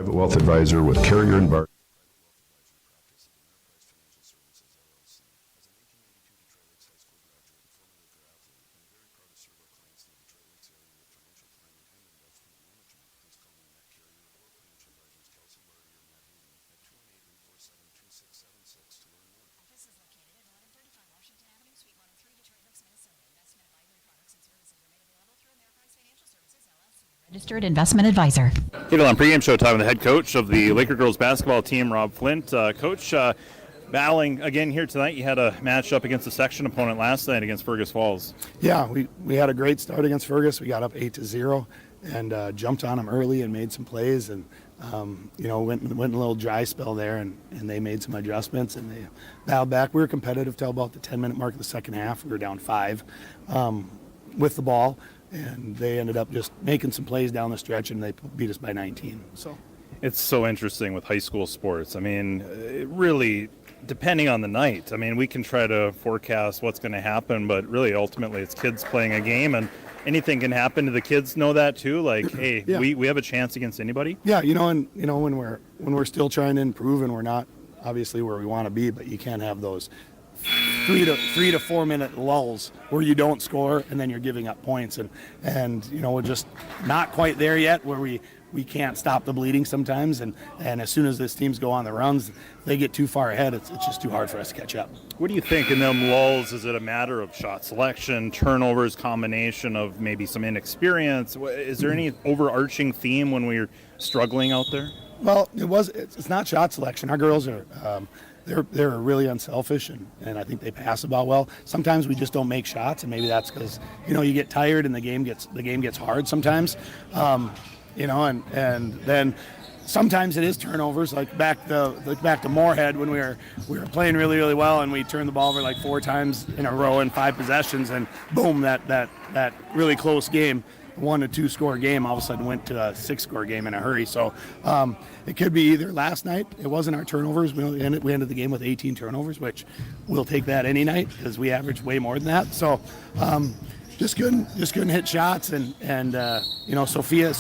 Private Wealth Advisor with Carrier and Bar. Registered investment advisor. Here on pregame show time with the head coach of the Laker girls basketball team, Rob Flint. Coach, battling again here tonight. You had a matchup against a section opponent last night against Fergus Falls. Yeah, we had a great start against Fergus. We got up 8-0 and jumped on them early and made some plays and went in a little dry spell there and they made some adjustments and they battled back. We were competitive till about the 10-minute mark of the second half. We were down 5 with the ball. And they ended up just making some plays down the stretch, and they beat us by 19. So it's so interesting with high school sports. I mean, it really, depending on the night. I mean, we can try to forecast what's going to happen, but really, ultimately, it's kids playing a game, and anything can happen. Do the kids know that too? Like, hey, yeah. we have a chance against anybody. Yeah, when we're still trying to improve, and we're not obviously where we want to be, but you can't have those 3 to 4 minute lulls where you don't score and then you're giving up points and we're just not quite there yet where we can't stop the bleeding sometimes and as soon as these teams go on the runs, they get too far ahead, it's just too hard for us to catch up. What do you think in them lulls? Is it a matter of shot selection, turnovers, combination of maybe some inexperience? Is there any overarching theme when we're struggling out there? Well, it's not shot selection. Our girls are they're really unselfish and I think they pass the ball well. Sometimes we just don't make shots, and maybe that's because you get tired and the game gets hard sometimes. And then sometimes it is turnovers, like back to Moorhead when we were playing really, really well and we turned the ball over like 4 times in a row in 5 possessions, and boom, that really close game, 1 to 2 score game, all of a sudden went to a 6 score game in a hurry. So it could be either last night, it wasn't our turnovers. We ended the game with 18 turnovers, which we'll take that any night because we average way more than that. So just couldn't hit shots. And Sophia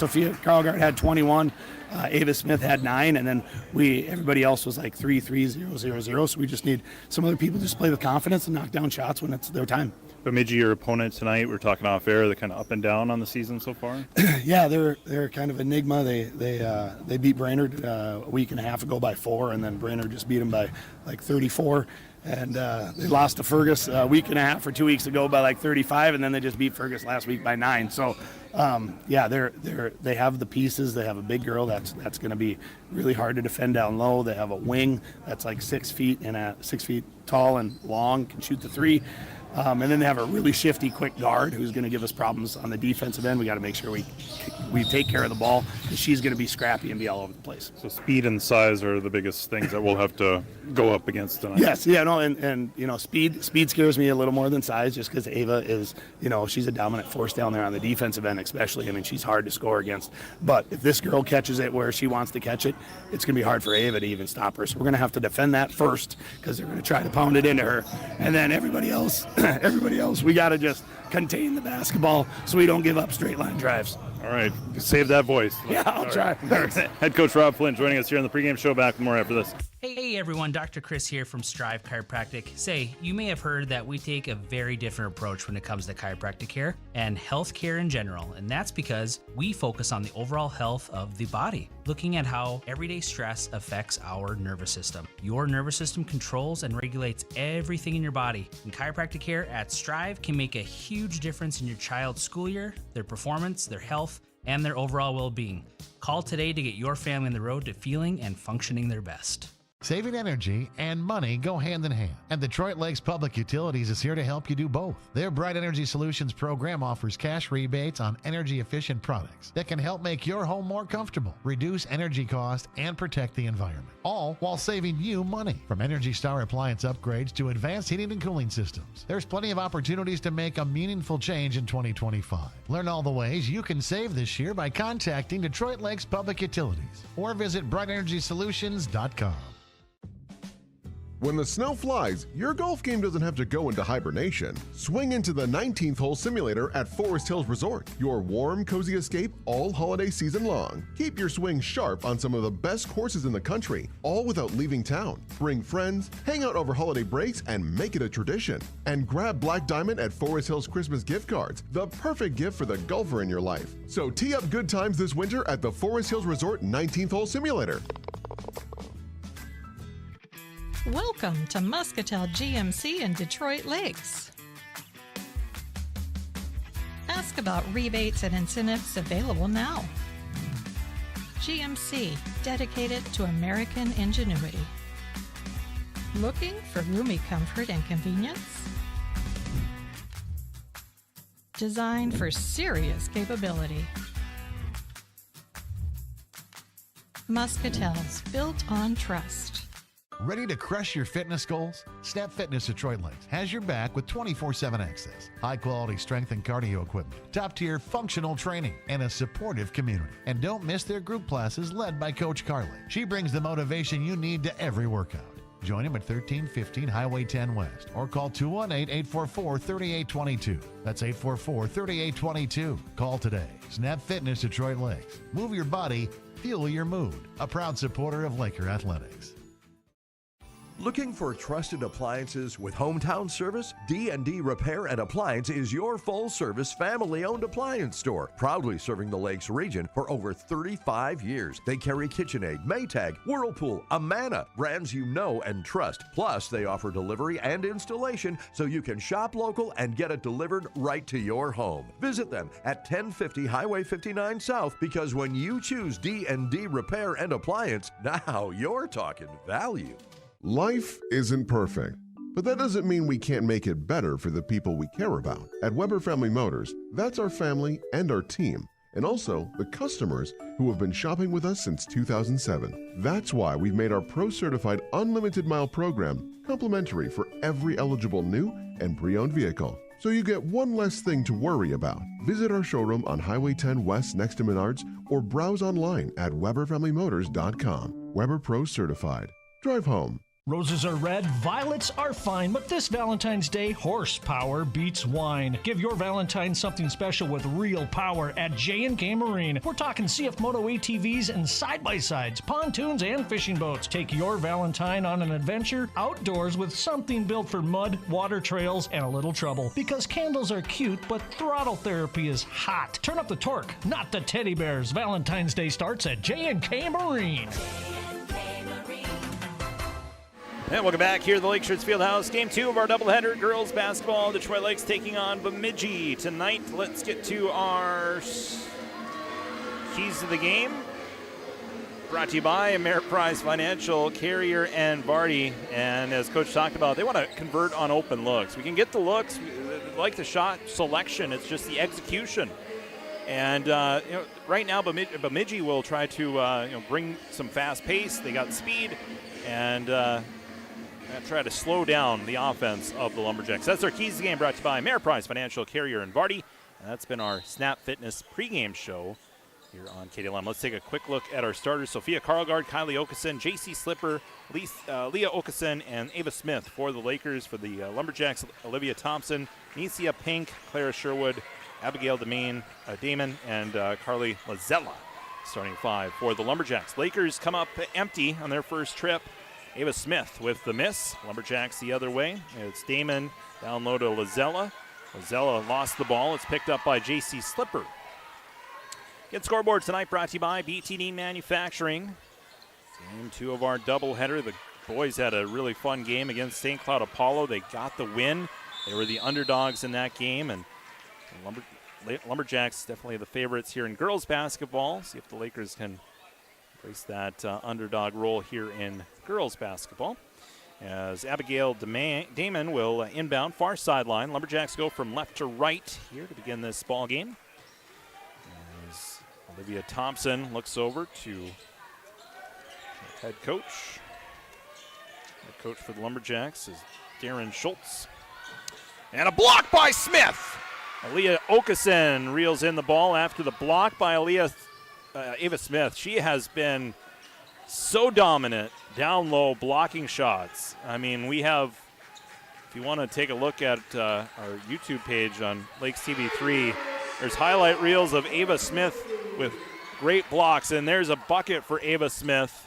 Carlgard had 21. Ava Smith had 9, and then everybody else was like 3-3-0-0-0. So we just need some other people to just play with confidence and knock down shots when it's their time. Bemidji, your opponent tonight, we're talking off air, they're kind of up and down on the season so far? Yeah, they're kind of enigma. They beat Brainerd a week and a half ago by 4, and then Brainerd just beat them by like 34. And they lost to Fergus a week and a half or 2 weeks ago by like 35, and then they just beat Fergus last week by 9. So, they have the pieces. They have a big girl that's going to be really hard to defend down low. They have a wing that's like 6 feet and 6 feet tall and long, can shoot the 3. And then they have a really shifty, quick guard who's going to give us problems on the defensive end. We got to make sure we take care of the ball, because she's going to be scrappy and be all over the place. So speed and size are the biggest things that we'll have to go up against tonight. Yes, yeah, no, and speed scares me a little more than size, just because Ava is, she's a dominant force down there on the defensive end, especially. I mean, she's hard to score against. But if this girl catches it where she wants to catch it, it's going to be hard for Ava to even stop her. So we're going to have to defend that first, because they're going to try to pound it into her, and then everybody else, we got to just contain the basketball so we don't give up straight line drives. All right, save that voice. Yeah, I'll try. Head coach Rob Flint joining us here on the pregame show. Back with more after this. Hey everyone, Dr. Chris here from Strive Chiropractic. Say, you may have heard that we take a very different approach when it comes to chiropractic care and health care in general, and that's because we focus on the overall health of the body, looking at how everyday stress affects our nervous system. Your nervous system controls and regulates everything in your body, and chiropractic care at Strive can make a huge difference in your child's school year, their performance, their health, and their overall well-being. Call today to get your family on the road to feeling and functioning their best. Saving energy and money go hand in hand, and Detroit Lakes Public Utilities is here to help you do both. Their Bright Energy Solutions program offers cash rebates on energy-efficient products that can help make your home more comfortable, reduce energy costs, and protect the environment, all while saving you money. From Energy Star appliance upgrades to advanced heating and cooling systems, there's plenty of opportunities to make a meaningful change in 2025. Learn all the ways you can save this year by contacting Detroit Lakes Public Utilities or visit BrightEnergySolutions.com. When the snow flies, your golf game doesn't have to go into hibernation. Swing into the 19th hole simulator at Forest Hills Resort, your warm, cozy escape all holiday season long. Keep your swing sharp on some of the best courses in the country, all without leaving town. Bring friends, hang out over holiday breaks, and make it a tradition. And grab Black Diamond at Forest Hills Christmas gift cards, the perfect gift for the golfer in your life. So tee up good times this winter at the Forest Hills Resort 19th hole simulator. Welcome to Muscatel GMC in Detroit Lakes. Ask about rebates and incentives available now. GMC, dedicated to American ingenuity. Looking for roomy comfort and convenience? Designed for serious capability. Muscatel's built on trust. Ready to crush your fitness goals? Snap Fitness Detroit Lakes has your back with 24/7 access, high-quality strength and cardio equipment, top-tier functional training, and a supportive community. And don't miss their group classes led by Coach Carly. She brings the motivation you need to every workout. Join him at 1315 Highway 10 West or call 218-844-3822. That's 844-3822. Call today. Snap Fitness Detroit Lakes. Move your body, fuel your mood. A proud supporter of Laker Athletics. Looking for trusted appliances with hometown service? D&D Repair and Appliance is your full-service, family-owned appliance store, proudly serving the Lakes region for over 35 years. They carry KitchenAid, Maytag, Whirlpool, Amana, brands you know and trust. Plus, they offer delivery and installation so you can shop local and get it delivered right to your home. Visit them at 1050 Highway 59 South, because when you choose D&D Repair and Appliance, now you're talking value. Life isn't perfect, but that doesn't mean we can't make it better for the people we care about. At Weber Family Motors, that's our family and our team, and also the customers who have been shopping with us since 2007. That's why we've made our Pro-Certified Unlimited Mile program complimentary for every eligible new and pre-owned vehicle. So you get one less thing to worry about. Visit our showroom on Highway 10 West next to Menards or browse online at WeberFamilyMotors.com. Weber Pro Certified. Drive home. Roses are red, violets are fine, but this Valentine's Day, horsepower beats wine. Give your Valentine something special with real power at J&K Marine. We're talking CF Moto ATVs and side-by-sides, pontoons, and fishing boats. Take your Valentine on an adventure outdoors with something built for mud, water trails, and a little trouble. Because candles are cute, but throttle therapy is hot. Turn up the torque, not the teddy bears. Valentine's Day starts at J&K Marine. And welcome back here at the Lakeshores Fieldhouse. Game 2 of our doubleheader. Girls basketball. Detroit Lakes taking on Bemidji tonight. Let's get to our keys to the game. Brought to you by Ameriprise Financial, Carrier, and Vardy. And as Coach talked about, they want to convert on open looks. We can get the looks. We like the shot selection. It's just the execution. And right now, Bemidji will try to bring some fast pace. They got speed, and try to slow down the offense of the Lumberjacks. That's our keys to the game, brought to you by Ameriprise Financial, Carrier, and Vardy. And that's been our Snap Fitness pregame show here on KDLM. Let's take a quick look at our starters. Sophia Karlgaard, Kylie Okeson, JC Slipper, Leah Okeson, and Ava Smith for the Lakers. For the Lumberjacks, Olivia Thompson, Necia Pink, Clara Sherwood, Abigail Damon, and Carly Lazella. Starting 5 for the Lumberjacks. Lakers come up empty on their first trip. Ava Smith with the miss. Lumberjacks the other way. It's Damon down low to Lazella. Lazella lost the ball. It's picked up by J.C. Slipper. Get scoreboard tonight brought to you by BTD Manufacturing. Game 2 of our doubleheader. The boys had a really fun game against St. Cloud Apollo. They got the win. They were the underdogs in that game. And Lumberjacks definitely the favorites here in girls basketball. See if the Lakers can embrace that underdog role here in girls basketball. As Abigail Damon will inbound far sideline. Lumberjacks go from left to right here to begin this ball game. As Olivia Thompson looks over to head coach. Head coach for the Lumberjacks is Darren Schultz. And a block by Smith. Aaliyah Okeson reels in the ball after the block by Ava Smith. She has been so dominant, down low, blocking shots. I mean, we have, if you want to take a look at our YouTube page on Lakes TV3, there's highlight reels of Ava Smith with great blocks, and there's a bucket for Ava Smith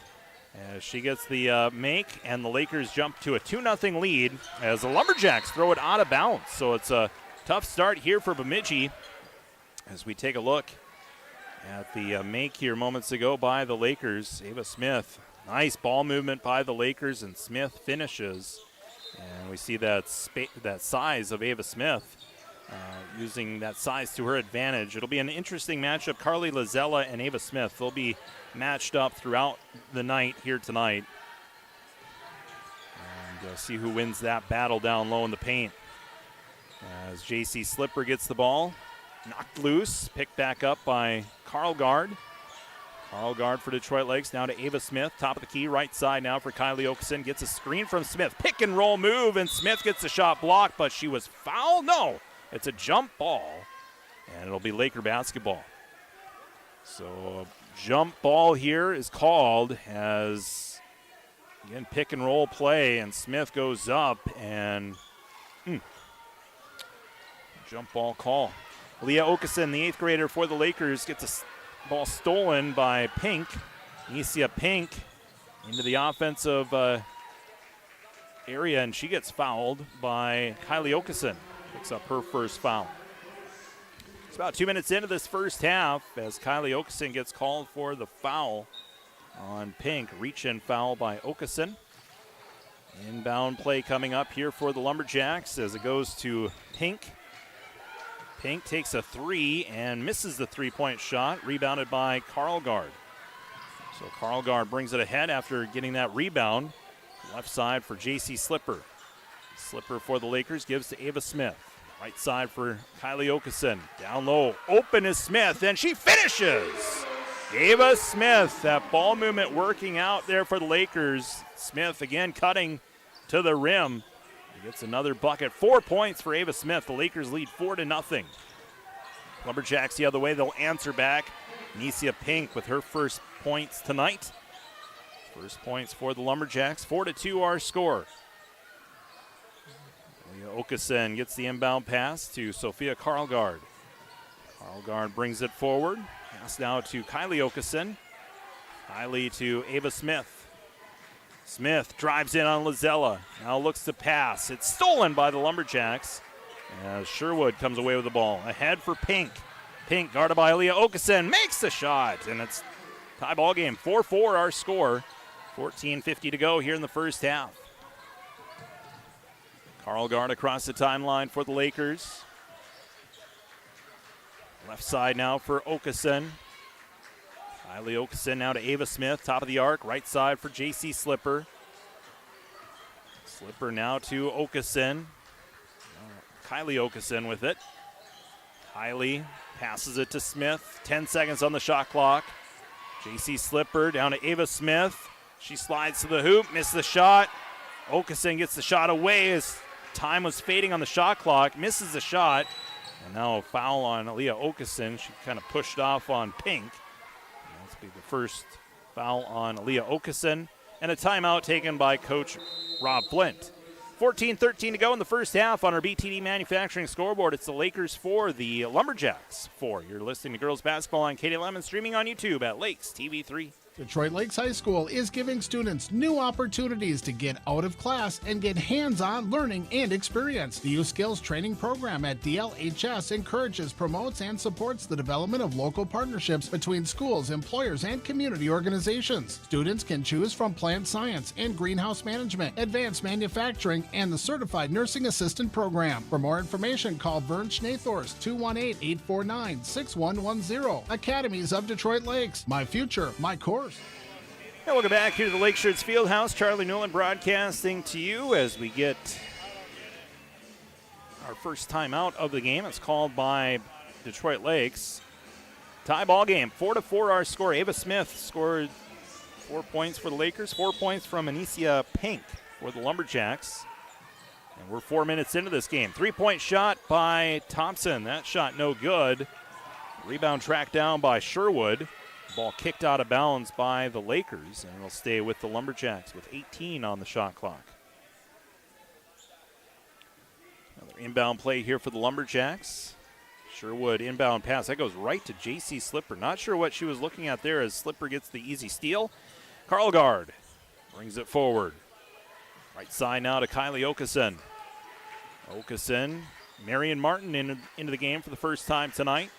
as she gets the make, and the Lakers jump to a 2-0 lead as the Lumberjacks throw it out of bounds. So it's a tough start here for Bemidji as we take a look at the make here moments ago by the Lakers. Ava Smith, nice ball movement by the Lakers, and Smith finishes. And we see that size of Ava Smith, using that size to her advantage. It'll be an interesting matchup. Carly Lazella and Ava Smith, they'll be matched up throughout the night here tonight. And see who wins that battle down low in the paint. As J.C. Slipper gets the ball, knocked loose, picked back up by Carl Gard. Carl Gard for Detroit Lakes, now to Ava Smith, top of the key, right side now for Kylie Okeson. Gets a screen from Smith, pick and roll move, and Smith gets the shot blocked, but she was fouled? No, it's a jump ball, and it'll be Laker basketball. So a jump ball here is called as, again, pick and roll play, and Smith goes up, and jump ball call. Leah Okeson, the 8th grader for the Lakers, gets a ball stolen by Pink. Isia Pink into the offensive area, and she gets fouled by Kylie Okeson. Picks up her first foul. It's about 2 minutes into this first half as Kylie Okeson gets called for the foul on Pink. Reach-in foul by Okeson. Inbound play coming up here for the Lumberjacks as it goes to Pink. Pink takes a three and misses the three-point shot, rebounded by Carl Gard. So Carl Gard brings it ahead after getting that rebound. Left side for J.C. Slipper. Slipper for the Lakers gives to Ava Smith. Right side for Kylie Okeson. Down low, open is Smith, and she finishes! Ava Smith, that ball movement working out there for the Lakers. Smith again cutting to the rim. Gets another bucket. 4 points for Ava Smith. The Lakers lead 4-0. Lumberjacks the other way. They'll answer back. Nisia Pink with her first points tonight. First points for the Lumberjacks. 4-2 our score. Leah Okeson gets the inbound pass to Sophia Carlgard. Carlgard brings it forward. Pass now to Kylie Okeson. Kylie to Ava Smith. Smith drives in on Lazella. Now looks to pass. It's stolen by the Lumberjacks. As Sherwood comes away with the ball. Ahead for Pink. Pink guarded by Leah Okeson. Makes the shot. And it's tie ball game. 4-4 our score. 14:50 to go here in the first half. Carl Gard across the timeline for the Lakers. Left side now for Okeson. Kylie Okeson now to Ava Smith, top of the arc. Right side for J.C. Slipper. Slipper now to Okeson. Kylie Okeson with it. Kylie passes it to Smith. 10 seconds on the shot clock. J.C. Slipper down to Ava Smith. She slides to the hoop, misses the shot. Okeson gets the shot away as time was fading on the shot clock. Misses the shot. And now a foul on Leah Okeson. She kind of pushed off on Pink. Be the first foul on Leah Okeson, and a timeout taken by Coach Rob Flint. 14:13 to go in the first half on our BTD Manufacturing scoreboard. It's the Lakers 4, the Lumberjacks 4. You're listening to girls basketball on Katie Lemon, streaming on YouTube at Lakes TV3. Detroit Lakes High School is giving students new opportunities to get out of class and get hands-on learning and experience. The Youth Skills Training Program at DLHS encourages, promotes, and supports the development of local partnerships between schools, employers, and community organizations. Students can choose from plant science and greenhouse management, advanced manufacturing, and the Certified Nursing Assistant Program. For more information, call Vern Schnathorst, 218-849-6110. Academies of Detroit Lakes. My future, my course. And welcome back here to the Lake Shirts Fieldhouse. Charlie Newland broadcasting to you as we get our first timeout of the game. It's called by Detroit Lakes. Tie ball game, 4-4 our score. Ava Smith scored 4 points for the Lakers, 4 points from Anicia Pink for the Lumberjacks. And we're 4 minutes into this game. 3-point shot by Thompson. That shot no good. Rebound tracked down by Sherwood. Ball kicked out of bounds by the Lakers, and it'll stay with the Lumberjacks with 18 on the shot clock. Another inbound play here for the Lumberjacks. Sherwood inbound pass. That goes right to J.C. Slipper. Not sure what she was looking at there as Slipper gets the easy steal. Karlgaard brings it forward. Right side now to Kylie Okeson. Okeson, Marion Martin into the game for the first time tonight.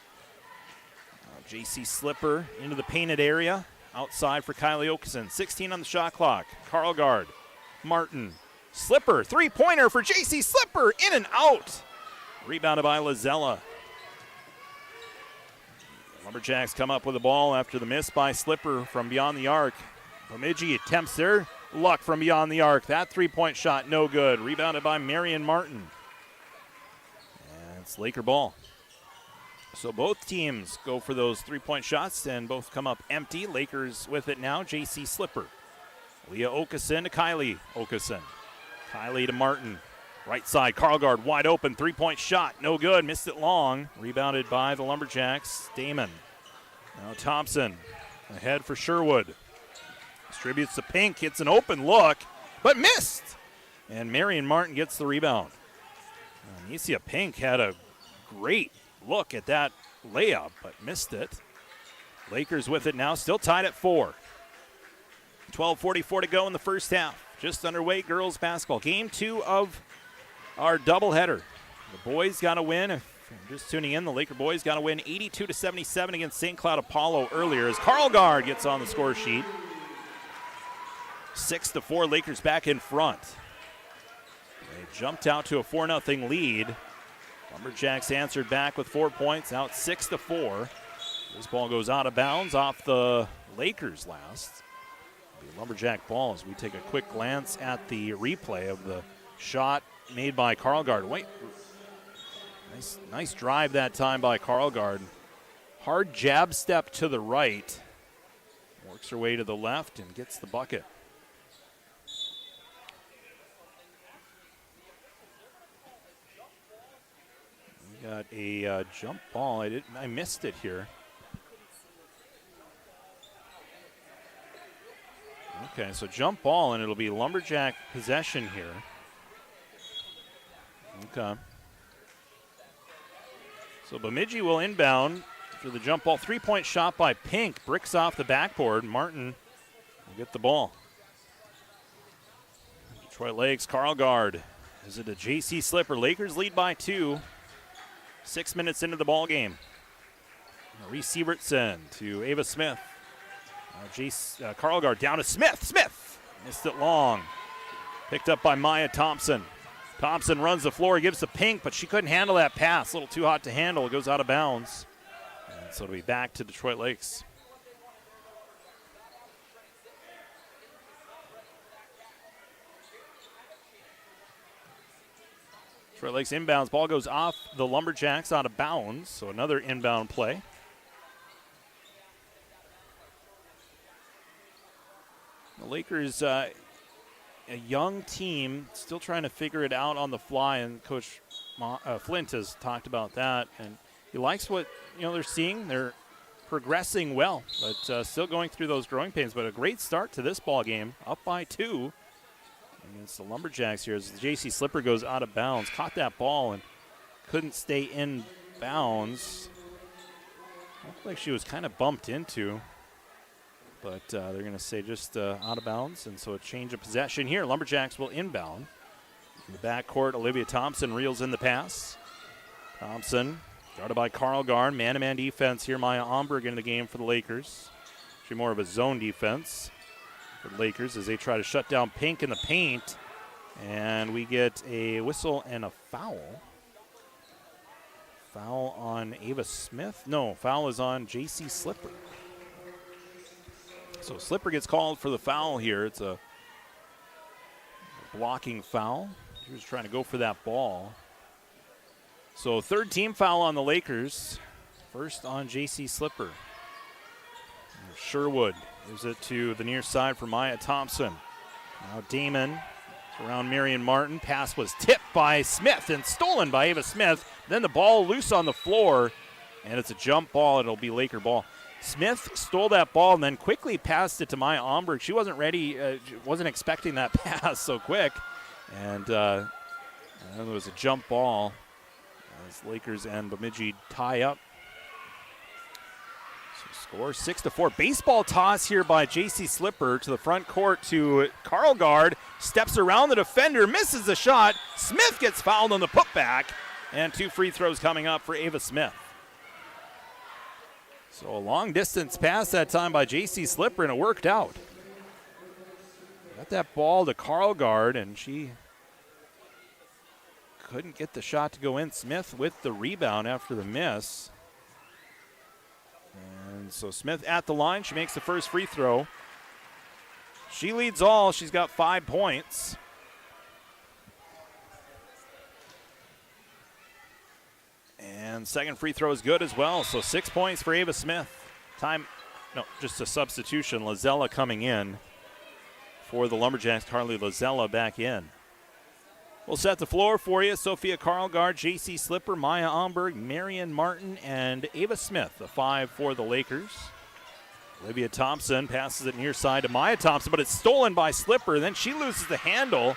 J.C. Slipper into the painted area. Outside for Kylie Okeson. 16 on the shot clock. Karlgaard, Martin, Slipper. Three-pointer for J.C. Slipper. In and out. Rebounded by Lazella. Lumberjacks come up with the ball after the miss by Slipper from beyond the arc. Bemidji attempts their luck from beyond the arc. That three-point shot no good. Rebounded by Marion Martin. And it's Laker ball. So both teams go for those three-point shots and both come up empty. Lakers with it now. J.C. Slipper. Leah Okeson to Kylie Okeson. Kylie to Martin. Right side, Karlgaard wide open. Three-point shot. No good. Missed it long. Rebounded by the Lumberjacks. Damon. Now Thompson. Ahead for Sherwood. Distributes to Pink. It's an open look, but missed. And Marion Martin gets the rebound. Anicia Pink had a great look at that layup, but missed it. Lakers with it now, still tied at 4. 12:44 to go in the first half. Just underway, girls basketball. Game 2 of our doubleheader. The boys got to win. If you're just tuning in, the Laker boys got to win 82-77 against St. Cloud Apollo earlier as Karlgaard gets on the score sheet. 6-4, Lakers back in front. They jumped out to a 4-0 lead. Lumberjacks answered back with 4 points. Now it's 6-4. This ball goes out of bounds off the Lakers last. The Lumberjack ball as we take a quick glance at the replay of the shot made by Karlgaard. Wait, nice drive that time by Karlgaard. Hard jab step to the right. Works her way to the left and gets the bucket. We got a jump ball. I missed it here. Okay, so jump ball, and it'll be Lumberjack possession here. Okay. So Bemidji will inbound for the jump ball. 3-point shot by Pink. Bricks off the backboard. Martin will get the ball. Detroit Lakes, Karlgaard. Is it a J.C. Slipper? Lakers lead by 2. 6 minutes into the ball game. Reese Sievertson to Ava Smith. Karlgaard down to Smith. Smith missed it long. Picked up by Maya Thompson. Thompson runs the floor, gives to Pink, but she couldn't handle that pass. A little too hot to handle. It goes out of bounds. And so it'll be back to Detroit Lakes. Detroit Lakes inbounds. Ball goes off the Lumberjacks out of bounds. So another inbound play. The Lakers, a young team, still trying to figure it out on the fly, and Coach Flint has talked about that. And he likes what they're seeing. They're progressing well, but still going through those growing pains. But a great start to this ball game, up by 2 against the Lumberjacks here as J.C. Slipper goes out of bounds. Caught that ball and couldn't stay in bounds. Looked like she was kind of bumped into. But they're going to say just out of bounds, and so a change of possession here. Lumberjacks will inbound. In the backcourt, Olivia Thompson reels in the pass. Thompson, guarded by Karlgaard. Man-to-man defense here. Maya Omberg in the game for the Lakers. Actually more of a zone defense for the Lakers as they try to shut down Pink in the paint. And we get a whistle and a foul. Foul on Ava Smith. No, foul is on J.C. Slipper. So Slipper gets called for the foul here. It's a blocking foul. He was trying to go for that ball. So third team foul on the Lakers. First on J.C. Slipper. Sherwood gives it to the near side for Maya Thompson. Now Damon around Marion Martin. Pass was tipped by Smith and stolen by Ava Smith. Then the ball loose on the floor, and it's a jump ball. It'll be Laker ball. Smith stole that ball and then quickly passed it to Maya Omberg. She wasn't ready, wasn't expecting that pass so quick. And there was a jump ball as Lakers and Bemidji tie up. So score 6-4. Baseball toss here by J.C. Slipper to the front court to Karlgaard. Steps around the defender, misses the shot. Smith gets fouled on the putback. And 2 free throws coming up for Ava Smith. So a long distance pass that time by J.C. Slipper, and it worked out. Got that ball to Karlgaard, and she couldn't get the shot to go in. Smith with the rebound after the miss. And so Smith at the line. She makes the first free throw. She leads all. She's got 5 points. And second free throw is good as well. So 6 points for Ava Smith. Just a substitution. Lazella coming in for the Lumberjacks. Carly Lazella back in. We'll set the floor for you. Sophia Karlgaard, J.C. Slipper, Maya Omberg, Marion Martin, and Ava Smith, the 5 for the Lakers. Olivia Thompson passes it near side to Maya Thompson, but it's stolen by Slipper. Then she loses the handle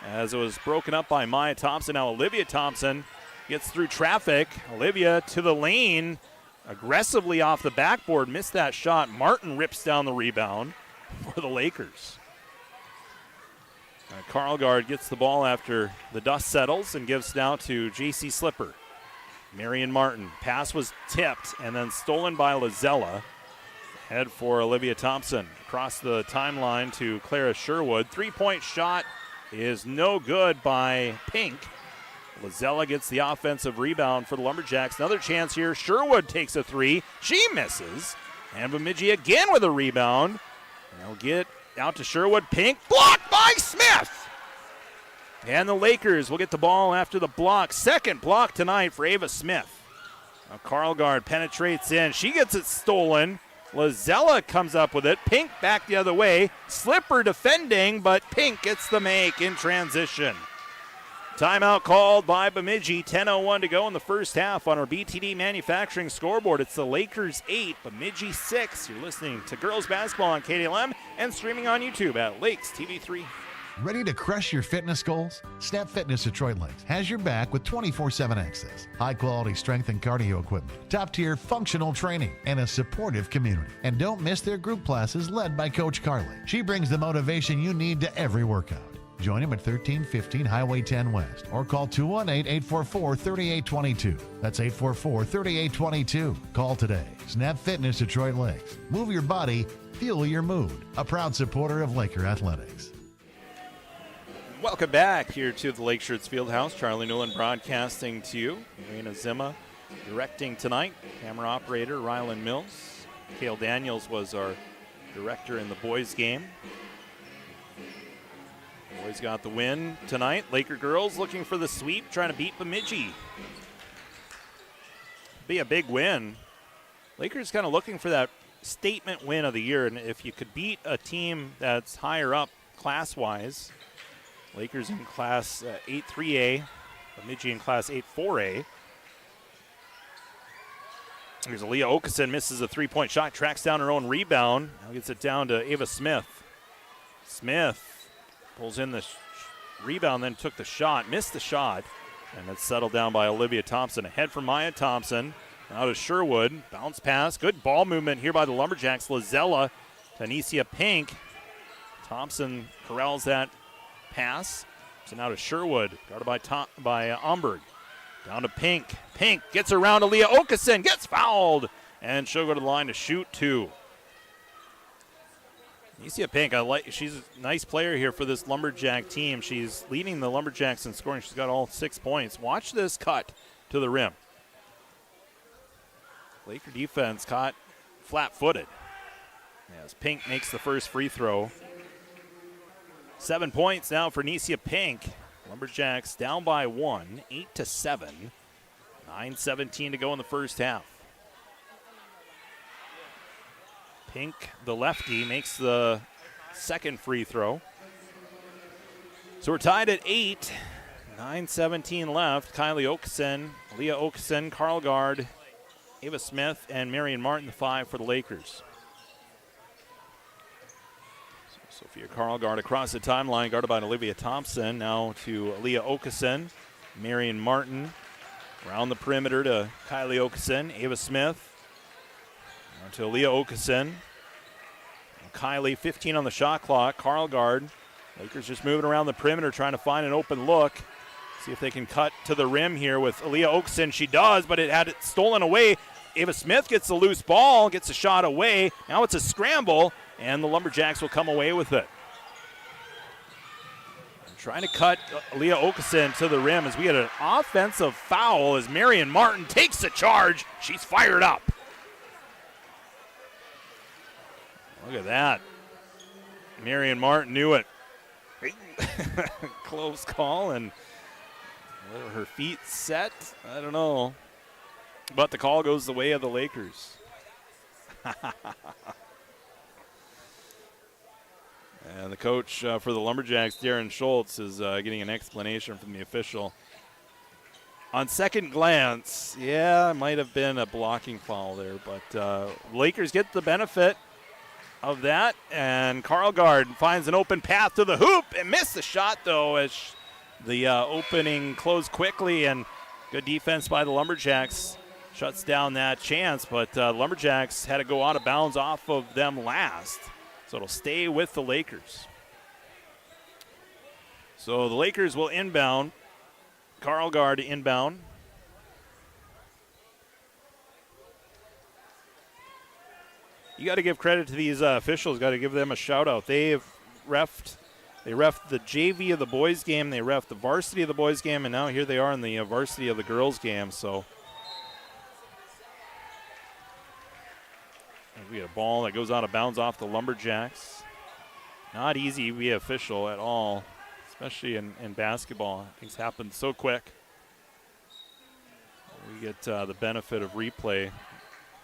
as it was broken up by Maya Thompson. Now Olivia Thompson gets through traffic. Olivia to the lane, aggressively off the backboard, missed that shot. Martin rips down the rebound for the Lakers. Karlgaard gets the ball after the dust settles and gives now to J.C. Slipper. Marion Martin. Pass was tipped and then stolen by Lazella. Head for Olivia Thompson. Across the timeline to Clara Sherwood. 3-point shot is no good by Pink. Lazella gets the offensive rebound for the Lumberjacks. Another chance here. Sherwood takes a 3. She misses. And Bemidji again with a rebound. They'll get out to Sherwood. Pink blocked by Smith. And the Lakers will get the ball after the block. Second block tonight for Ava Smith. Now Karlgaard penetrates in. She gets it stolen. Lazella comes up with it. Pink back the other way. Slipper defending, but Pink gets the make in transition. Timeout called by Bemidji. 10:01 to go in the first half on our BTD Manufacturing scoreboard. It's the Lakers 8, Bemidji 6. You're listening to girls basketball on KDLM and streaming on YouTube at Lakes TV3. Ready to crush your fitness goals? Snap Fitness Detroit Lakes has your back with 24/7 access, high-quality strength and cardio equipment, top-tier functional training, and a supportive community. And don't miss their group classes led by Coach Carly. She brings the motivation you need to every workout. Join him at 1315 Highway 10 West or call 218-844-3822. That's 844-3822. Call today. Snap Fitness Detroit Lakes. Move your body, fuel your mood. A proud supporter of Laker Athletics. Welcome back here to the Lake Shirts Fieldhouse. Charlie Newland broadcasting to you. Marina Zima directing tonight. Camera operator Rylan Mills. Cale Daniels was our director in the boys game. Boys got the win tonight. Laker girls looking for the sweep, trying to beat Bemidji. Be a big win. Lakers kind of looking for that statement win of the year, and if you could beat a team that's higher up class-wise, Lakers in Class 8-3A, Bemidji in Class 8-4A. Here's Aaliyah Okeson, misses a three-point shot, tracks down her own rebound. Now gets it down to Ava Smith. Smith pulls in the rebound, then took the shot, missed the shot, and it's settled down by Olivia Thompson. Ahead for Maya Thompson. Now to Sherwood. Bounce pass. Good ball movement here by the Lumberjacks. Lazella to Anicia Pink. Thompson corrals that pass. So now to Sherwood. Guarded by Omberg. Down to Pink. Pink gets around Aaliyah Okeson. Gets fouled. And she'll go to the line to shoot 2. Anicia Pink, she's a nice player here for this Lumberjack team. She's leading the Lumberjacks in scoring. She's got all 6 points. Watch this cut to the rim. Laker defense caught flat-footed as Pink makes the first free throw. 7 points now for Anicia Pink. Lumberjacks down by 1, 8-7. 9:17 to go in the first half. Pink, the lefty, makes the second free throw. So we're tied at 8. 9:17 left. Kylie Okeson, Leah Okeson, Karlgaard, Ava Smith and Marion Martin, the 5 for the Lakers. So Sophia Karlgaard across the timeline, guarded by Olivia Thompson. Now to Leah Okeson. Marion Martin around the perimeter to Kylie Okeson. Ava Smith. Now to Leah Okeson. Kylie, 15 on the shot clock. Karlgaard. Lakers just moving around the perimeter, trying to find an open look. See if they can cut to the rim here with Aaliyah Okeson. She does, but it had it stolen away. Ava Smith gets the loose ball, gets a shot away. Now it's a scramble, and the Lumberjacks will come away with it. Trying to cut Aaliyah Okeson to the rim as we had an offensive foul as Marion Martin takes the charge. She's fired up. Look at that. Marion Martin knew it. Close call, and were her feet set? I don't know. But the call goes the way of the Lakers. And the coach for the Lumberjacks, Darren Schultz, is getting an explanation from the official. On second glance, yeah, it might have been a blocking foul there, but Lakers get the benefit of that, and Karlgaard finds an open path to the hoop and missed the shot, though, as the opening closed quickly, and good defense by the Lumberjacks shuts down that chance, but Lumberjacks had to go out of bounds off of them last, so it'll stay with the Lakers. So the Lakers will inbound. Karlgaard inbound. You got to give credit to these officials. Got to give them a shout out. They refed the JV of the boys game. They refed the varsity of the boys game, and now here they are in the varsity of the girls game. So we had a ball that goes out of bounds off the Lumberjacks. Not easy to be official at all, especially in basketball. Things happen so quick. We get the benefit of replay.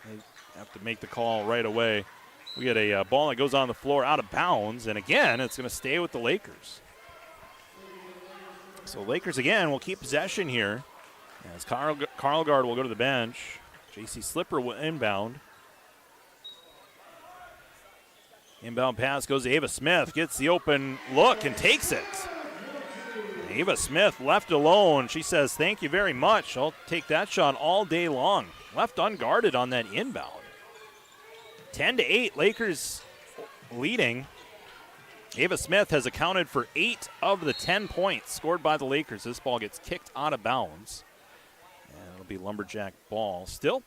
They have to make the call right away. We get a ball that goes on the floor out of bounds, and again, it's going to stay with the Lakers. So Lakers, again, will keep possession here as Karlgaard will go to the bench. J.C. Slipper will inbound. Inbound pass goes to Ava Smith, gets the open look and takes it. Ava Smith left alone. She says, thank you very much. I'll take that shot all day long. Left unguarded on that inbound. 10-8, Lakers leading. Ava Smith has accounted for 8 of the 10 points scored by the Lakers. This ball gets kicked out of bounds. And it'll be Lumberjack ball still.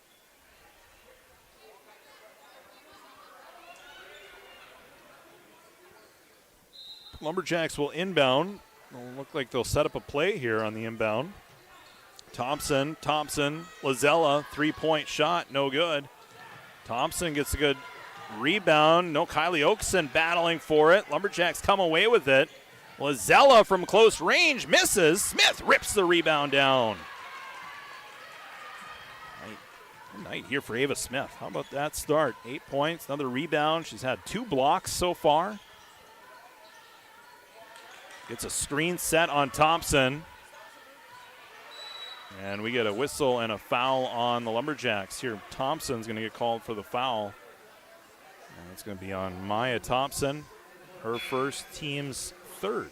Lumberjacks will inbound. It'll look like they'll set up a play here on the inbound. Thompson, Lazella, three-point shot, no good. Thompson gets a good rebound. No, Kylie Okeson battling for it. Lumberjacks come away with it. Lazella from close range misses. Smith rips the rebound down. Good night here for Ava Smith. How about that start? 8 points, another rebound. She's had 2 blocks so far. Gets a screen set on Thompson. And we get a whistle and a foul on the Lumberjacks. Here, Thompson's going to get called for the foul. And it's going to be on Maya Thompson, her first, team's third.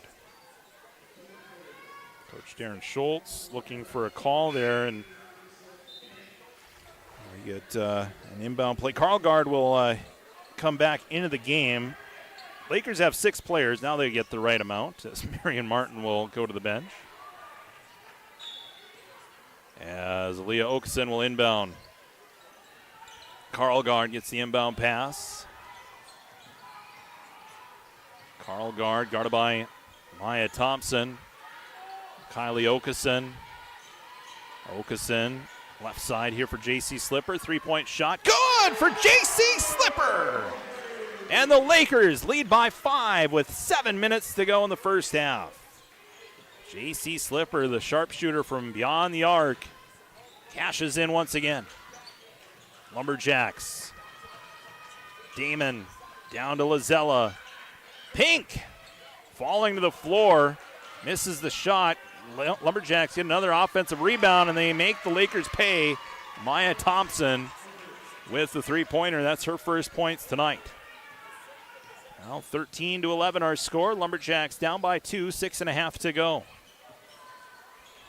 Coach Darren Schultz looking for a call there, and we get an inbound play. Karlgaard will come back into the game. Lakers have 6 players. Now they get the right amount, as Marion Martin will go to the bench. As Leah Okeson will inbound. Karlgaard gets the inbound pass. Karlgaard guarded by Maya Thompson. Kylie Okeson. Okeson left side here for J.C. Slipper. 3-point shot. Good for J.C. Slipper! And the Lakers lead by 5 with 7 minutes to go in the first half. J.C. Slipper, the sharpshooter from beyond the arc, cashes in once again. Lumberjacks. Damon down to Lazella. Pink falling to the floor. Misses the shot. Lumberjacks get another offensive rebound, and they make the Lakers pay Maya Thompson with the three-pointer. That's her first points tonight. Now 13-11 our score. Lumberjacks down by 2, 6.5 to go.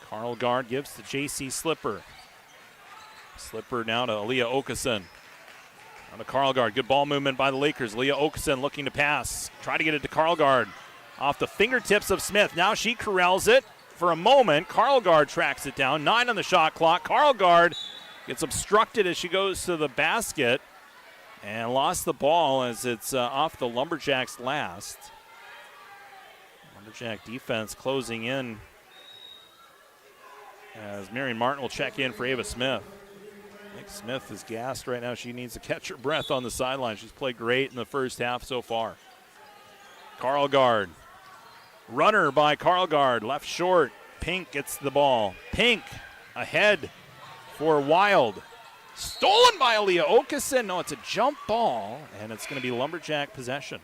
Carl Gard gives to J.C. Slipper. Slipper now to Aaliyah Okeson. On to Carl Gard. Good ball movement by the Lakers. Aaliyah Okeson looking to pass. Try to get it to Carl Gard. Off the fingertips of Smith. Now she corrals it for a moment. Carl Gard tracks it down. 9 on the shot clock. Carl Gard gets obstructed as she goes to the basket and lost the ball as it's off the Lumberjacks last. Lumberjack defense closing in as Marion Martin will check in for Ava Smith. I think Smith is gassed right now. She needs to catch her breath on the sideline. She's played great in the first half so far. Carl Gard. Runner by Carl Gard. Left short. Pink gets the ball. Pink ahead for Wild. Stolen by Aaliyah Okeson. No, it's a jump ball, and it's going to be Lumberjack possession.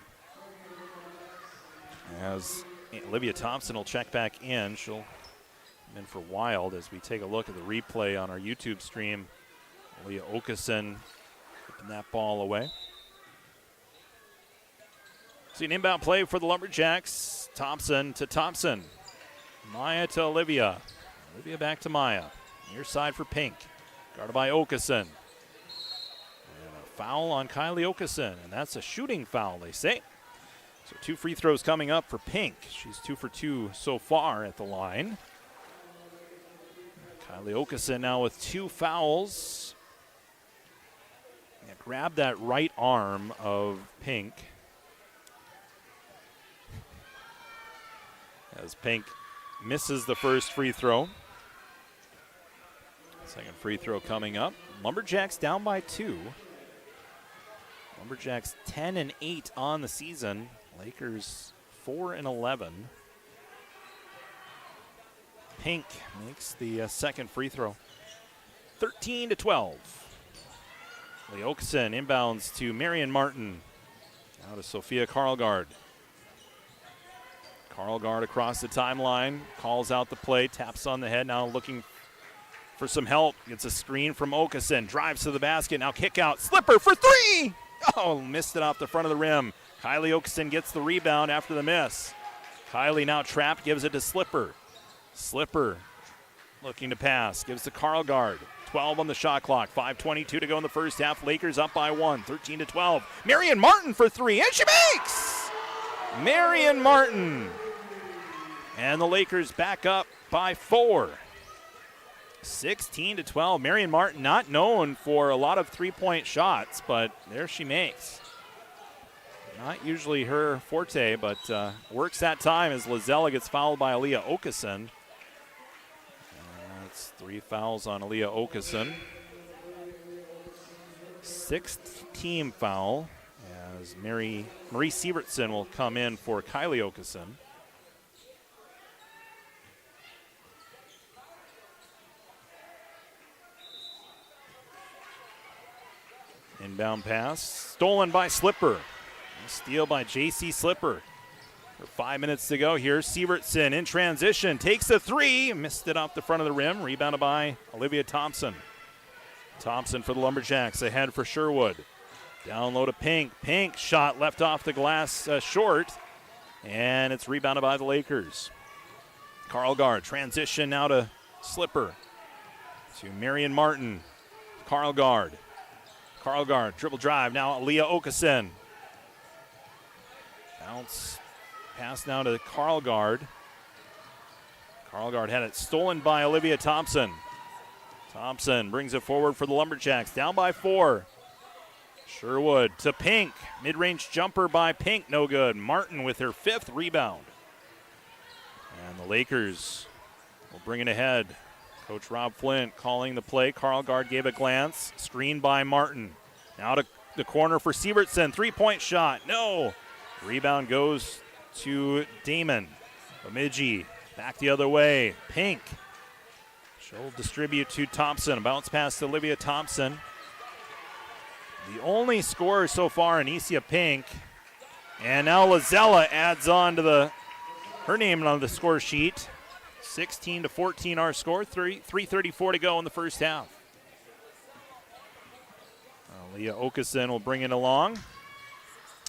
As Olivia Thompson will check back in. She'll come in for Wild as we take a look at the replay on our YouTube stream. Aaliyah Okeson putting that ball away. See an inbound play for the Lumberjacks. Thompson to Thompson. Maya to Olivia. Olivia back to Maya. Near side for Pink. Guarded by Okeson. And a foul on Kylie Okeson, and that's a shooting foul, they say. So 2 free throws coming up for Pink. She's 2 for 2 so far at the line. Kylie Okeson now with 2 fouls. And grab that right arm of Pink. As Pink misses the first free throw. Second free throw coming up. Lumberjacks down by 2. Lumberjacks 10-8 on the season. Lakers 4-11. Pink makes the second free throw. 13-12. Lee Okeson inbounds to Marion Martin. Now to Sophia Carlgard. Carlgard across the timeline. Calls out the play. Taps on the head. Now looking for some help. Gets a screen from Okeson. Drives to the basket. Now kick out. Slipper for 3. Oh, missed it off the front of the rim. Kylie Okeson gets the rebound after the miss. Kylie now trapped. Gives it to Slipper. Slipper looking to pass. Gives to Carlgard. 12 on the shot clock. 5:22 to go in the first half. Lakers up by 1. 13-12. Marion Martin for 3. And she makes! Marion Martin. And the Lakers back up by 4. 16-12. Marion Martin not known for a lot of three-point shots, but there she makes. Not usually her forte, but works that time as Lazella gets fouled by Aaliyah Okeson. That's 3 fouls on Aaliyah Okeson. 6th team foul as Marie Sievertson will come in for Kylie Okeson. Inbound pass, stolen by Slipper. Steal by J.C. Slipper. For 5 minutes to go here, Sievertson in transition, takes a 3, missed it off the front of the rim, rebounded by Olivia Thompson. Thompson for the Lumberjacks, ahead for Sherwood. Down low to Pink. Pink shot left off the glass short, and it's rebounded by the Lakers. Carlgard, transition now to Slipper. To Marion Martin. Carlgard. Carlgard, dribble drive, now Aaliyah Okeson. Bounce pass now to Carlgard. Carlgard had it stolen by Olivia Thompson. Thompson brings it forward for the Lumberjacks, down by 4. Sherwood to Pink. Mid-range jumper by Pink, no good. Martin with her 5th rebound. And the Lakers will bring it ahead. Coach Rob Flint calling the play. Carlgard gave a glance. Screened by Martin. Now to the corner for Sievertson. 3-point shot. No. Rebound goes to Damon. Bemidji back the other way. Pink. She'll distribute to Thompson. A bounce pass to Olivia Thompson. The only scorer so far in Isia Pink. And now Lazella adds on to her name on the score sheet. 16-14 our score. 3:34 to go in the first half. Leah Okeson will bring it along.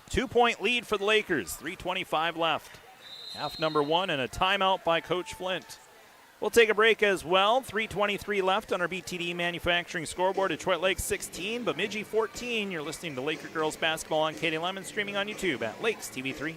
2-point lead for the Lakers, 3:25 left. Half number 1 and a timeout by Coach Flint. We'll take a break as well. 3:23 left on our BTD Manufacturing scoreboard. Detroit Lakes 16, Bemidji 14. You're listening to Laker Girls Basketball on Katie Lemon, streaming on YouTube at Lakes TV3.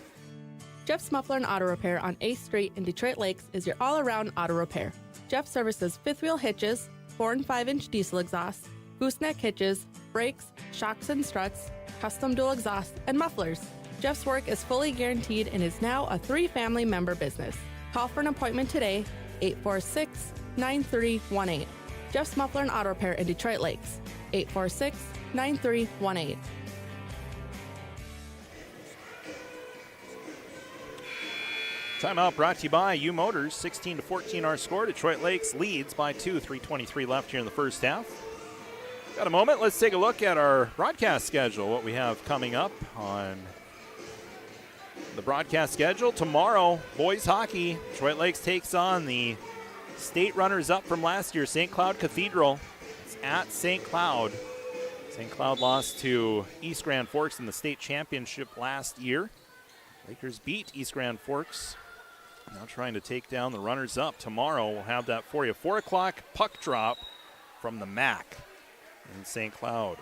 Jeff's Muffler and Auto Repair on 8th Street in Detroit Lakes is your all-around auto repair. Jeff services fifth wheel hitches, 4 and 5-inch diesel exhausts, gooseneck hitches, brakes, shocks and struts, custom dual exhausts, and mufflers. Jeff's work is fully guaranteed and is now a 3-family member business. Call for an appointment today, 846-9318. Jeff's Muffler and Auto Repair in Detroit Lakes, 846-9318. Timeout brought to you by U Motors. 16-14 our score. Detroit Lakes leads by 2. 3:23 left here in the first half. Got a moment? Let's take a look at our broadcast schedule, what we have coming up on the broadcast schedule. Tomorrow, boys hockey. Detroit Lakes takes on the state runners-up from last year, St. Cloud Cathedral. It's at St. Cloud. St. Cloud lost to East Grand Forks in the state championship last year. Lakers beat East Grand Forks. Now trying to take down the runners-up. Tomorrow we'll have that for you. 4 o'clock puck drop from the MAC in St. Cloud.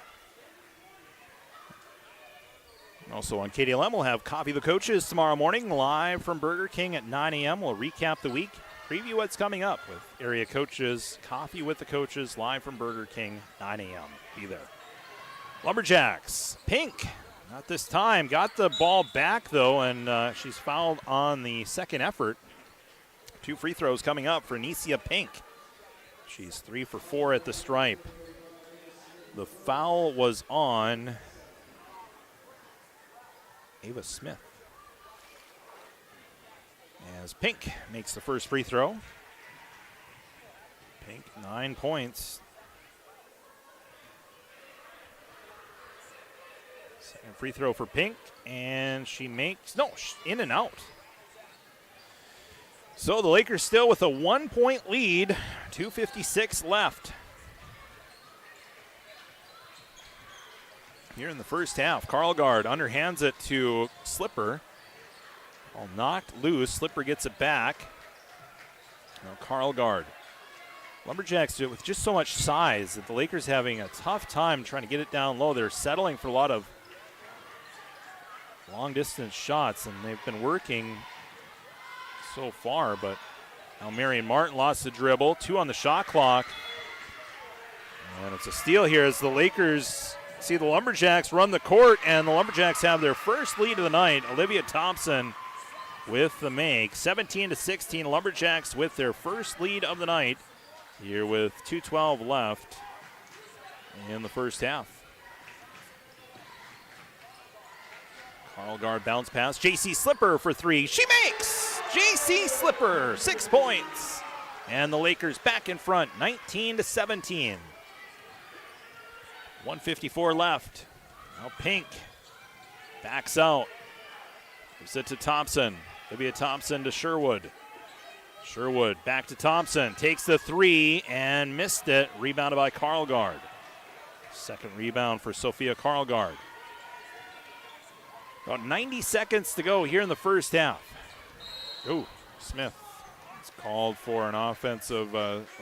Also on KDLM, we'll have Coffee the Coaches tomorrow morning, live from Burger King at 9 a.m. We'll recap the week, preview what's coming up with area coaches. Coffee with the Coaches, live from Burger King, 9 a.m. Be there. Lumberjacks, Pink, not this time. Got the ball back, though, and she's fouled on the second effort. 2 free throws coming up for Anicia Pink. She's 3 for 4 at the stripe. The foul was on Ava Smith, as Pink makes the first free throw. Pink, 9 points. Second free throw for Pink, and she makes, in and out. So the Lakers still with a 1-point lead, 2:56 left. Here in the first half, Karlgaard underhands it to Slipper. All knocked loose. Slipper gets it back. Now Karlgaard. Lumberjacks do it with just so much size that the Lakers having a tough time trying to get it down low. They're settling for a lot of long-distance shots, and they've been working so far. But now Marion Martin lost the dribble. 2 on the shot clock. And it's a steal here as the Lakers see the Lumberjacks run the court, and the Lumberjacks have their first lead of the night. Olivia Thompson with the make. 17-16, Lumberjacks with their first lead of the night here with 2:12 left in the first half. Karlgaard bounce pass. J.C. Slipper for 3. She makes! J.C. Slipper, 6 points. And the Lakers back in front, 19-17. 1:54 left. Now Pink backs out. Gives it to Thompson. Olivia Thompson to Sherwood. Sherwood back to Thompson. Takes the 3 and missed it. Rebounded by Karlgaard. Second rebound for Sophia Karlgaard. About 90 seconds to go here in the first half. Ooh, Smith is called for an offensive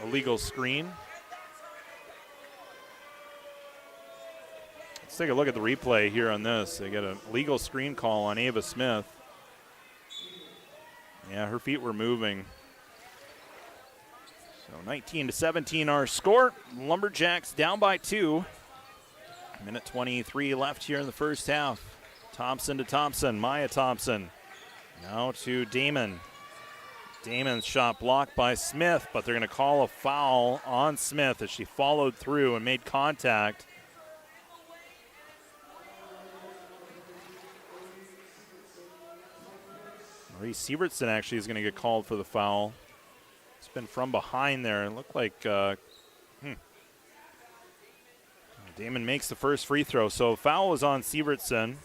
illegal screen. Let's take a look at the replay here on this. They get a legal screen call on Ava Smith. Yeah, her feet were moving. So 19-17 our score. Lumberjacks down by 2. Minute 23 left here in the first half. Thompson to Thompson. Maya Thompson. Now to Damon. Damon's shot blocked by Smith, but they're going to call a foul on Smith as she followed through and made contact. Marie Sievertson actually is going to get called for the foul. It's been from behind there. It looked like Damon makes the first free throw. So foul was on Sievertson.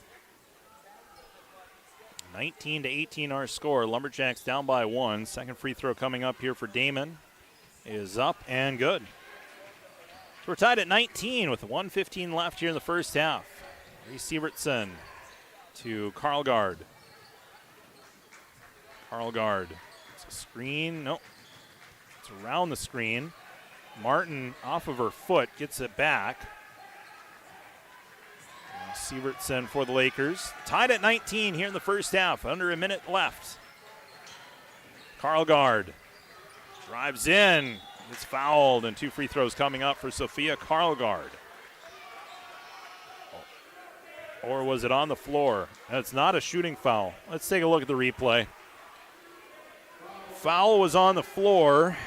19-18 our score. Lumberjacks down by 1. Second free throw coming up here for Damon is up and good. So we're tied at 19 with 1:15 left here in the first half. Reese Sievertson to Karlgaard. Karlgaard. It's a screen. Nope. It's around the screen. Martin off of her foot gets it back. Sievertson for the Lakers. Tied at 19 here in the first half. Under a minute left. Karlgaard drives in. It's fouled, and 2 free throws coming up for Sophia Karlgaard. Or was it on the floor? It's not a shooting foul. Let's take a look at the replay. Foul was on the floor.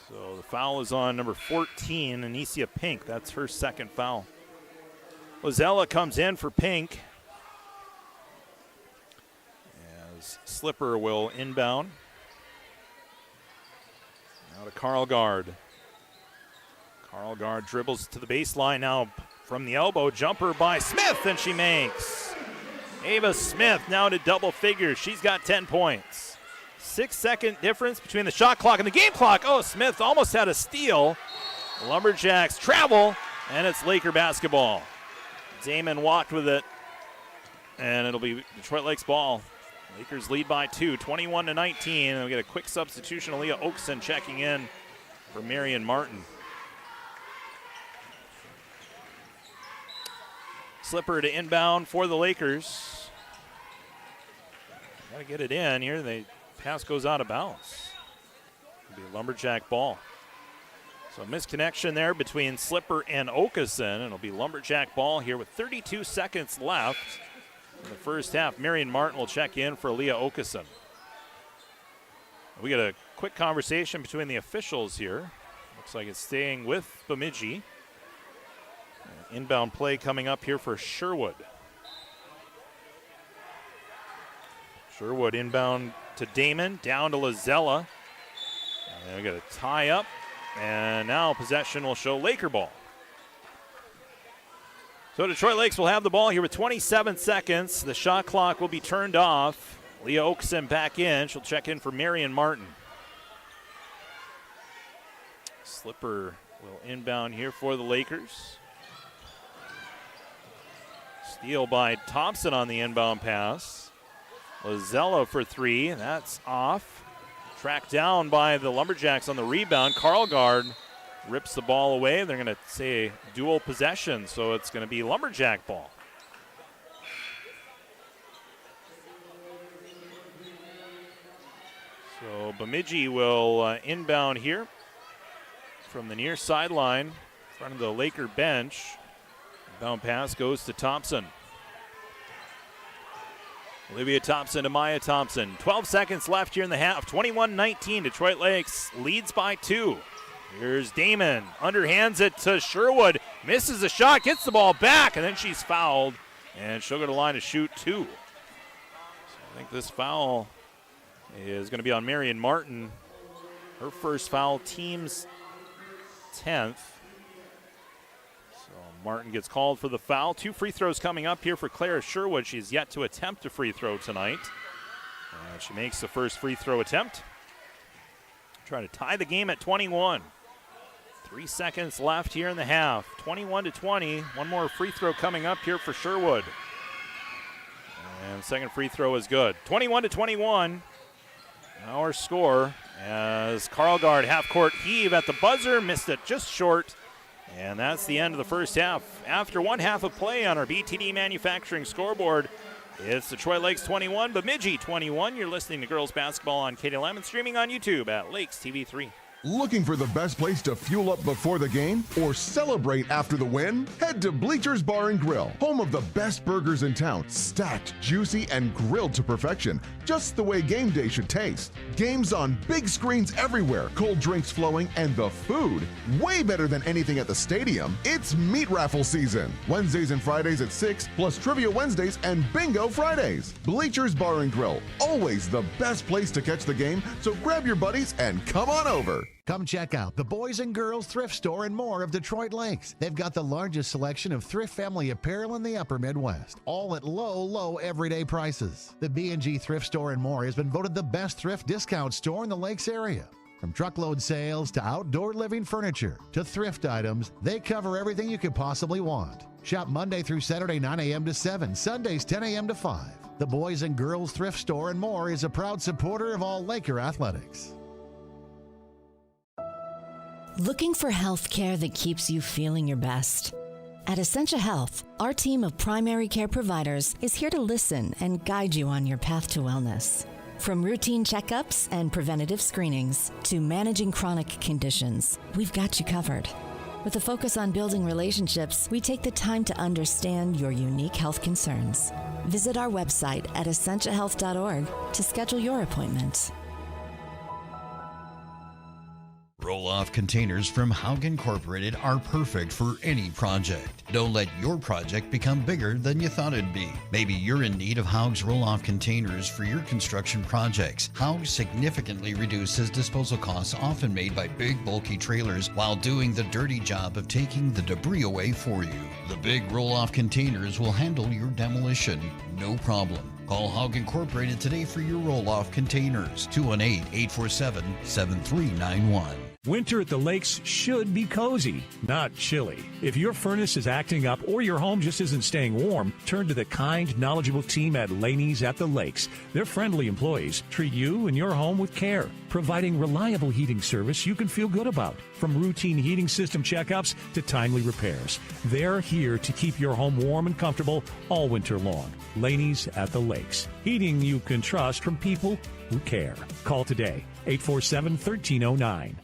So the foul is on number 14, Anicia Pink. That's her second foul. Lozella comes in for Pink. As Slipper will inbound. Now to Karlgaard. Karlgaard dribbles to the baseline now from the elbow. Jumper by Smith, and she makes. Ava Smith now to double figures. She's got 10 points. 6-second difference between the shot clock and the game clock. Oh, Smith almost had a steal. Lumberjacks travel, and it's Laker basketball. Damon walked with it, and it'll be Detroit Lakes ball. Lakers lead by 2, 21-19. And we get a quick substitution. Aaliyah Oakson checking in for Marion Martin. Slipper to inbound for the Lakers. Got to get it in here. The pass goes out of bounds. It'll be a Lumberjack ball. So misconnection there between Slipper and Okeson. It'll be Lumberjack ball here with 32 seconds left in the first half. Marion Martin will check in for Leah Okeson. We got a quick conversation between the officials here. Looks like it's staying with Bemidji. Inbound play coming up here for Sherwood. Sherwood inbound to Damon, down to Lozella. And we got a tie up. And now possession will show Laker ball. So Detroit Lakes will have the ball here with 27 seconds. The shot clock will be turned off. Leah Oakson back in. She'll check in for Marion Martin. Slipper will inbound here for the Lakers. Steal by Thompson on the inbound pass. Lozella for 3. That's off. Tracked down by the Lumberjacks on the rebound. Karlgaard rips the ball away. They're going to say dual possession, so it's going to be Lumberjack ball. So Bemidji will inbound here from the near sideline, in front of the Laker bench. Inbound pass goes to Thompson. Olivia Thompson to Maya Thompson. 12 seconds left here in the half. 21-19. Detroit Lakes leads by 2. Here's Damon. Underhands it to Sherwood. Misses a shot. Gets the ball back. And then she's fouled. And she'll go to the line to shoot 2. So I think this foul is going to be on Marion Martin. Her first foul, team's 10th. Martin gets called for the foul. 2 free throws coming up here for Clara Sherwood. She's yet to attempt a free throw tonight. She makes the first free throw attempt. Trying to tie the game at 21. 3 seconds left here in the half. 21-20. One more free throw coming up here for Sherwood. And second free throw is good. 21-21. Our score as Karlgaard half-court heave at the buzzer. Missed it just short. And that's the end of the first half. After one half of play on our BTD Manufacturing scoreboard, it's Detroit Lakes 21, Bemidji 21. You're listening to girls basketball on KDLM and streaming on YouTube at Lakes TV 3. Looking for the best place to fuel up before the game or celebrate after the win? Head to Bleachers Bar and Grill, home of the best burgers in town, stacked, juicy, and grilled to perfection, just the way game day should taste. Games on big screens everywhere, cold drinks flowing, and the food way better than anything at the stadium. It's meat raffle season. Wednesdays and Fridays at 6, plus Trivia Wednesdays and Bingo Fridays. Bleachers Bar and Grill, always the best place to catch the game, so grab your buddies and come on over. Come check out the Boys and Girls Thrift Store and more of Detroit Lakes. They've got the largest selection of thrift family apparel in the upper Midwest, all at low everyday prices. The B&G Thrift Store and more has been voted the best thrift discount store in the Lakes area. From truckload sales to outdoor living furniture to thrift items, they cover everything you could possibly want. Shop Monday through Saturday 9 a.m. to 7, Sundays 10 a.m. to 5. The Boys and Girls Thrift Store and more is a proud supporter of all Laker athletics. Looking for health care that keeps you feeling your best? At Essentia Health, our team of primary care providers is here to listen and guide you on your path to wellness. From routine checkups and preventative screenings to managing chronic conditions, we've got you covered. With a focus on building relationships, we take the time to understand your unique health concerns. Visit our website at essentiahealth.org to schedule your appointment. Roll-off containers from Haug Incorporated are perfect for any project. Don't let your project become bigger than you thought it'd be. Maybe you're in need of Haug's roll-off containers for your construction projects. Haug significantly reduces disposal costs often made by big, bulky trailers while doing the dirty job of taking the debris away for you. The big roll-off containers will handle your demolition, no problem. Call Haug Incorporated today for your roll-off containers. 218-847-7391. Winter at the lakes should be cozy, not chilly. If your furnace is acting up or your home just isn't staying warm, turn to the kind, knowledgeable team at Laney's at the Lakes. Their friendly employees treat you and your home with care, providing reliable heating service you can feel good about. From routine heating system checkups to timely repairs, they're here to keep your home warm and comfortable all winter long. Laney's at the Lakes. Heating you can trust from people who care. Call today, 847-1309.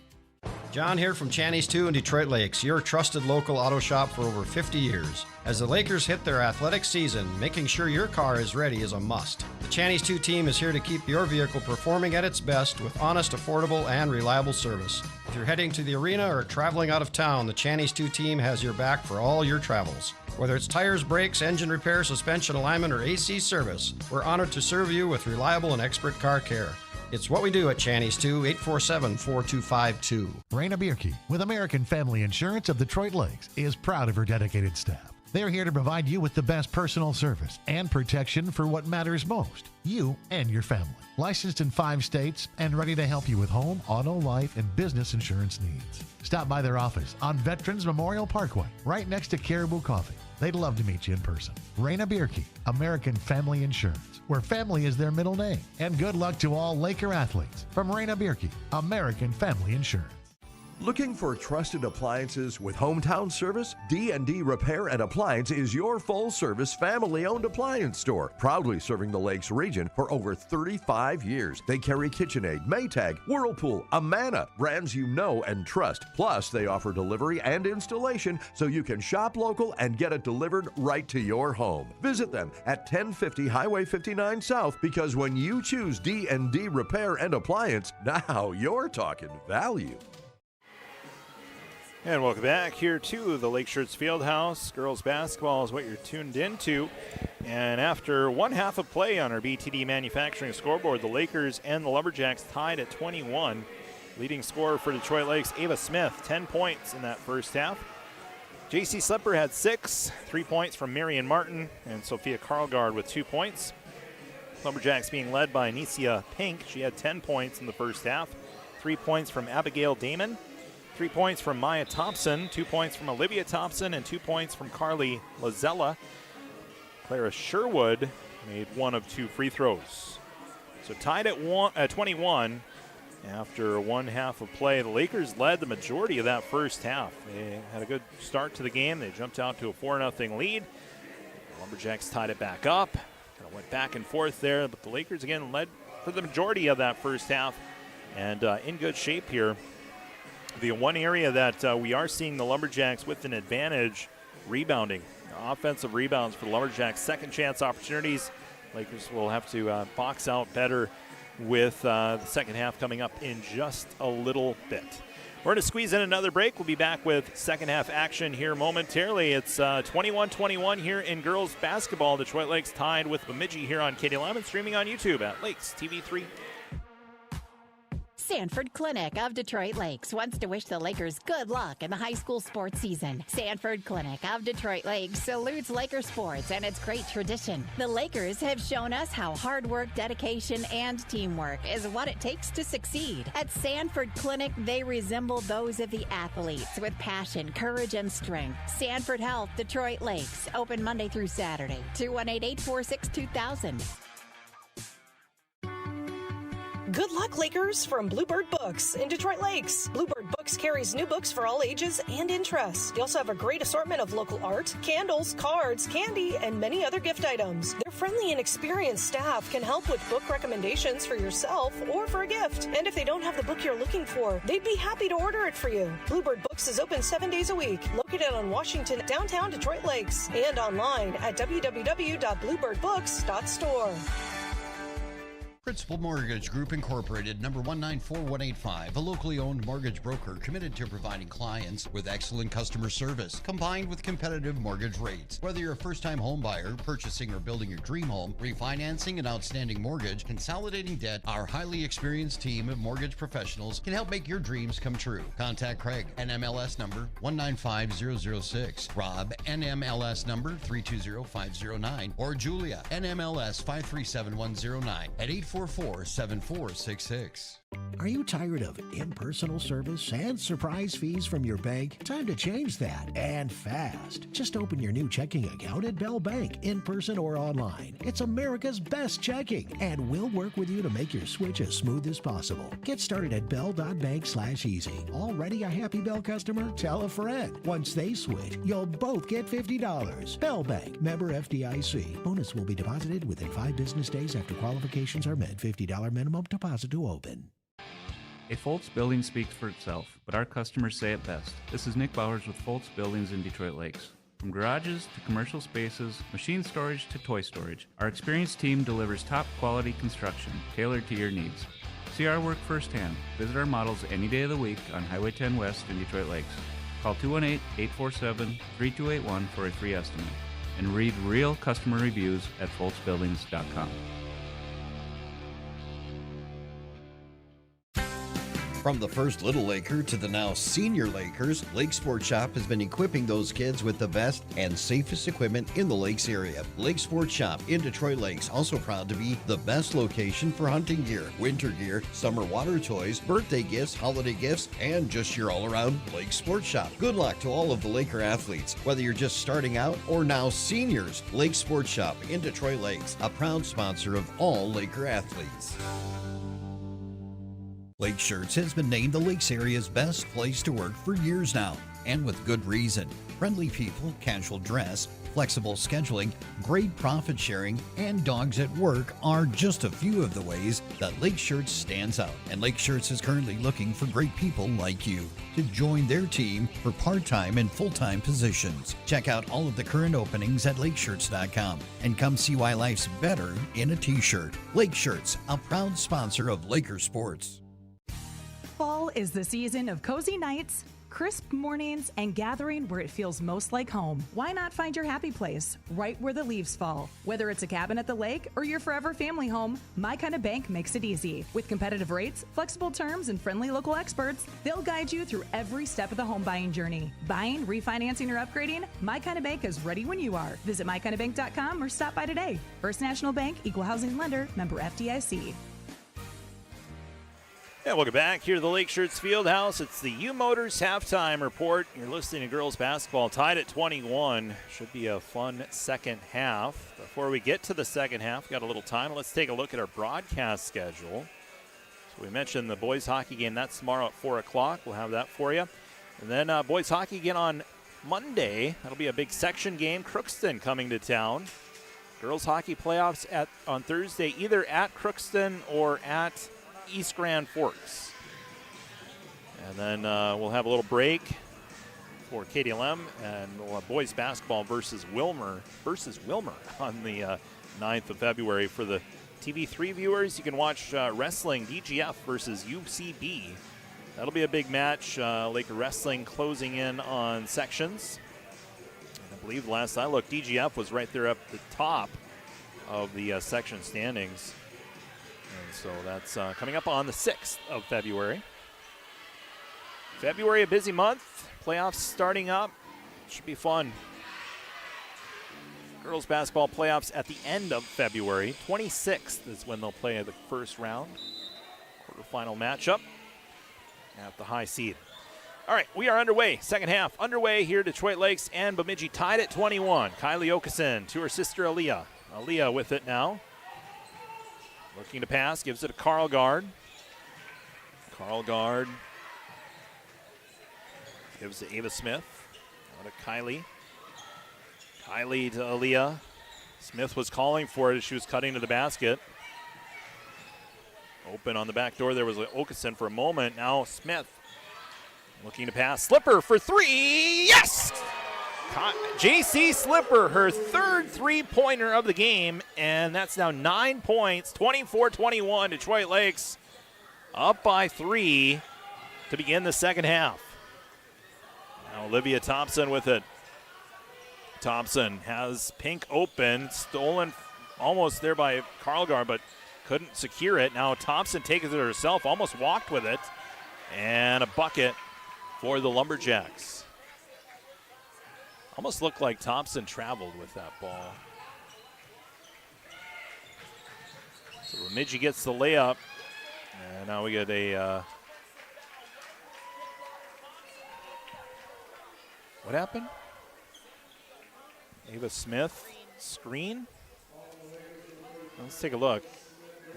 John here from Channy's 2 in Detroit Lakes, your trusted local auto shop for over 50 years. As the Lakers hit their athletic season, making sure your car is ready is a must. The Channy's 2 team is here to keep your vehicle performing at its best with honest, affordable, and reliable service. If you're heading to the arena or traveling out of town, the Channy's 2 team has your back for all your travels. Whether it's tires, brakes, engine repair, suspension alignment, or AC service, we're honored to serve you with reliable and expert car care. It's what we do at Channy's 2, 847-4252. Raina Bierke, with American Family Insurance of Detroit Lakes, is proud of her dedicated staff. They're here to provide you with the best personal service and protection for what matters most, you and your family. Licensed in 5 states and ready to help you with home, auto, life, and business insurance needs. Stop by their office on Veterans Memorial Parkway, right next to Caribou Coffee. They'd love to meet you in person. Raina Bierke, American Family Insurance, where family is their middle name. And good luck to all Laker athletes from Raina Bierke, American Family Insurance. Looking for trusted appliances with hometown service? D&D Repair and Appliance is your full-service, family-owned appliance store, proudly serving the Lakes region for over 35 years. They carry KitchenAid, Maytag, Whirlpool, Amana, brands you know and trust. Plus, they offer delivery and installation so you can shop local and get it delivered right to your home. Visit them at 1050 Highway 59 South, because when you choose D&D Repair and Appliance, now you're talking value. And welcome back here to the Lake Shirts Fieldhouse. Girls basketball is what you're tuned into. And after one half of play on our BTD Manufacturing scoreboard, the Lakers and the Lumberjacks tied at 21. Leading scorer for Detroit Lakes, Ava Smith, 10 points in that first half. JC Slipper had 6, 3 points from Marion Martin, and Sophia Karlgaard with 2 points. Lumberjacks being led by Anicia Pink. She had 10 points in the first half. 3 points from Abigail Damon. 3 points from Maya Thompson, 2 points from Olivia Thompson, and 2 points from Carly Lazella. Clara Sherwood made 1 of 2 free throws. So tied at 21 after one half of play. The Lakers led the majority of that first half. They had a good start to the game. They jumped out to a 4-0 lead. The Lumberjacks tied it back up. Kind of went back and forth there, but the Lakers again led for the majority of that first half and in good shape here. The one area that we are seeing the Lumberjacks with an advantage, rebounding. Offensive rebounds for the Lumberjacks, second chance opportunities. Lakers will have to box out better with the second half coming up in just a little bit. We're going to squeeze in another break. We'll be back with second half action here momentarily. It's 21-21 here in girls basketball. Detroit Lakes tied with Bemidji here on KD11, streaming on YouTube at Lakes TV3. Sanford Clinic of Detroit Lakes wants to wish the Lakers good luck in the high school sports season. Sanford Clinic of Detroit Lakes salutes Laker sports and its great tradition. The Lakers have shown us how hard work, dedication, and teamwork is what it takes to succeed. At Sanford Clinic, they resemble those of the athletes with passion, courage, and strength. Sanford Health, Detroit Lakes, open Monday through Saturday, 218-846-2000. Good luck, Lakers, from Bluebird Books in Detroit Lakes. Bluebird Books carries new books for all ages and interests. They also have a great assortment of local art, candles, cards, candy, and many other gift items. Their friendly and experienced staff can help with book recommendations for yourself or for a gift. And if they don't have the book you're looking for, they'd be happy to order it for you. Bluebird Books is open 7 days a week, located on Washington, downtown Detroit Lakes, and online at www.bluebirdbooks.store. Principal Mortgage Group Incorporated, number 194185, a locally owned mortgage broker committed to providing clients with excellent customer service, combined with competitive mortgage rates. Whether you're a first-time home buyer, purchasing or building your dream home, refinancing an outstanding mortgage, consolidating debt, our highly experienced team of mortgage professionals can help make your dreams come true. Contact Craig, NMLS number 195006, Rob, NMLS number 320509, or Julia, NMLS 537109 at 844-7466. Are you tired of impersonal service and surprise fees from your bank? Time to change that, and fast. Just open your new checking account at Bell Bank, in person or online. It's America's best checking, and we'll work with you to make your switch as smooth as possible. Get started at bell.bank/easy. Already a happy Bell customer? Tell a friend. Once they switch, you'll both get $50. Bell Bank, member FDIC. Bonus will be deposited within 5 business days after qualifications are met. $50 minimum deposit to open. A Foltz building speaks for itself, but our customers say it best. This is Nick Bowers with Foltz Buildings in Detroit Lakes. From garages to commercial spaces, machine storage to toy storage, our experienced team delivers top quality construction tailored to your needs. See our work firsthand. Visit our models any day of the week on Highway 10 West in Detroit Lakes. Call 218-847-3281 for a free estimate. And read real customer reviews at foltzbuildings.com. From the first Little Laker to the now Senior Lakers, Lake Sports Shop has been equipping those kids with the best and safest equipment in the Lakes area. Lake Sports Shop in Detroit Lakes, also proud to be the best location for hunting gear, winter gear, summer water toys, birthday gifts, holiday gifts, and just your all-around Lake Sports Shop. Good luck to all of the Laker athletes, whether you're just starting out or now seniors. Lake Sports Shop in Detroit Lakes, a proud sponsor of all Laker athletes. Lake Shirts has been named the Lakes area's best place to work for years now, and with good reason. Friendly people, casual dress, flexible scheduling, great profit sharing, and dogs at work are just a few of the ways that Lake Shirts stands out. And Lake Shirts is currently looking for great people like you to join their team for part-time and full-time positions. Check out all of the current openings at lakeshirts.com and come see why life's better in a t-shirt. Lake Shirts, a proud sponsor of Laker Sports. Fall is the season of cozy nights, crisp mornings, and gathering where it feels most like home. Why not find your happy place right where the leaves fall? Whether it's a cabin at the lake or your forever family home, My Kind of Bank makes it easy. With competitive rates, flexible terms, and friendly local experts, they'll guide you through every step of the home buying journey. Buying, refinancing, or upgrading, My Kind of Bank is ready when you are. Visit mykindofbank.com or stop by today. First National Bank, Equal Housing Lender, member FDIC. And welcome back here to the Lake Shirts Fieldhouse. It's the U Motors halftime report. You're listening to girls basketball tied at 21. Should be a fun second half. Before we get to the second half, got a little time. Let's take a look at our broadcast schedule. So we mentioned the boys hockey game. That's tomorrow at 4 o'clock. We'll have that for you. And then boys hockey again on Monday. That'll be a big section game. Crookston coming to town. Girls hockey playoffs on Thursday, either at Crookston or at East Grand Forks. And then we'll have a little break for KDLM, and we'll have boys basketball versus Wilmer on the 9th of February. For the TV3 viewers, you can watch wrestling DGF versus UCB. That'll be a big match. Laker wrestling closing in on sections. And I believe last I looked, DGF was right there up the top of the section standings. And so that's coming up on the 6th of February. February, a busy month. Playoffs starting up. Should be fun. Girls basketball playoffs at the end of February. 26th is when they'll play the first round. Quarterfinal matchup at the high seed. All right, we are underway. Second half underway here. Detroit Lakes and Bemidji tied at 21. Kylie Okeson to her sister Aaliyah. Aaliyah with it now. Looking to pass, gives it to Carl Gard. Carl Gard gives it to Ava Smith. Now to Kylie. Kylie to Aaliyah. Smith was calling for it as she was cutting to the basket. Open on the back door. There was Okeson for a moment. Now Smith looking to pass. Slipper for three. Yes! JC Slipper, her third three-pointer of the game, and that's now 9 points, 24-21. Detroit Lakes up by 3 to begin the second half. Now Olivia Thompson with it. Thompson has Pink open, stolen almost there by Carlgard, but couldn't secure it. Now Thompson takes it herself, almost walked with it, and a bucket for the Lumberjacks. Almost looked like Thompson traveled with that ball. So Bemidji gets the layup. And now we get a... what happened? Ava Smith, screen? Let's take a look.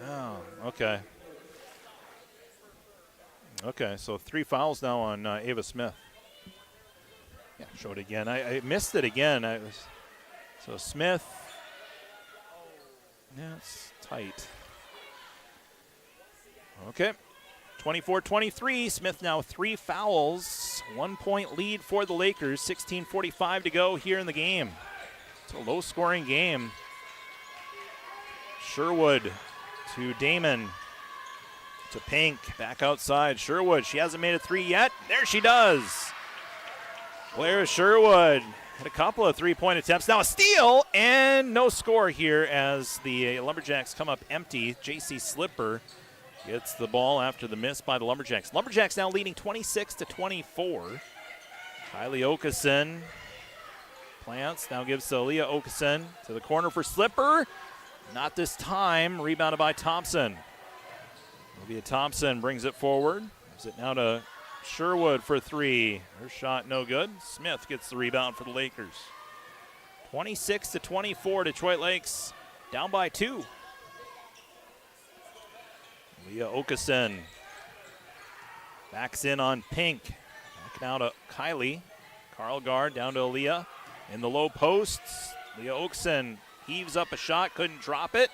Oh, okay. Okay, so 3 fouls now on Ava Smith. Yeah, show it again. I missed it again. So Smith. Yeah, it's tight. Okay. 24-23. Smith now 3 fouls. 1 point lead for the Lakers. 16:45 to go here in the game. It's a low-scoring game. Sherwood to Damon. To Pink. Back outside. Sherwood. She hasn't made a 3 yet. There she does. Blair Sherwood had a couple of 3-point attempts. Now a steal and no score here as the Lumberjacks come up empty. JC Slipper gets the ball after the miss by the Lumberjacks. Lumberjacks now leading 26-24. Kylie Okeson plants, now gives to Aaliyah Okeson to the corner for Slipper. Not this time, rebounded by Thompson. Olivia Thompson brings it forward. Gives it now to Sherwood for 3. Her shot no good. Smith gets the rebound for the Lakers. 26-24. Detroit Lakes down by 2. Leah Okeson backs in on Pink. Back now to Kylie. Carl Gard down to Aaliyah. In the low posts, Leah Okeson heaves up a shot, couldn't drop it.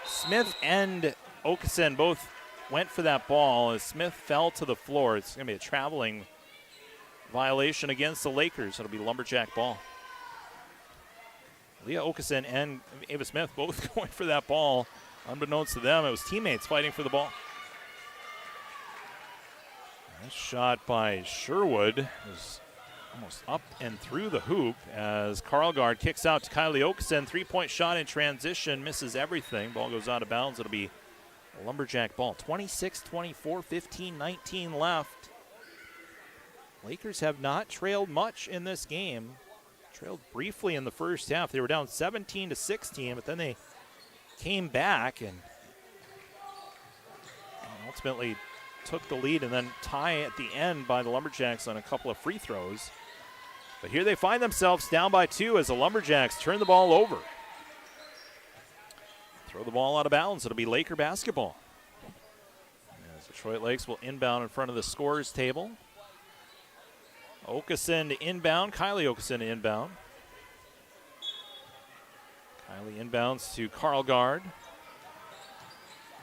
Smith and Okeson both went for that ball as Smith fell to the floor. It's going to be a traveling violation against the Lakers. It'll be Lumberjack ball. Leah Okeson and Ava Smith both going for that ball. Unbeknownst to them, it was teammates fighting for the ball. Nice shot by Sherwood. Was almost up and through the hoop as Carlgard kicks out to Kylie Okeson. 3-point shot in transition, misses everything. Ball goes out of bounds. It'll be Lumberjack ball. 26-24, 15-19 left. Lakers have not trailed much in this game. Trailed briefly in the first half. They were down 17-16, but then they came back and ultimately took the lead and then tie at the end by the Lumberjacks on a couple of free throws. But here they find themselves down by 2 as the Lumberjacks turn the ball over. Throw the ball out of bounds. It'll be Laker basketball. As Detroit Lakes will inbound in front of the scorers table. Okeson to inbound. Kylie Okeson to inbound. Kylie inbounds to Carlgard.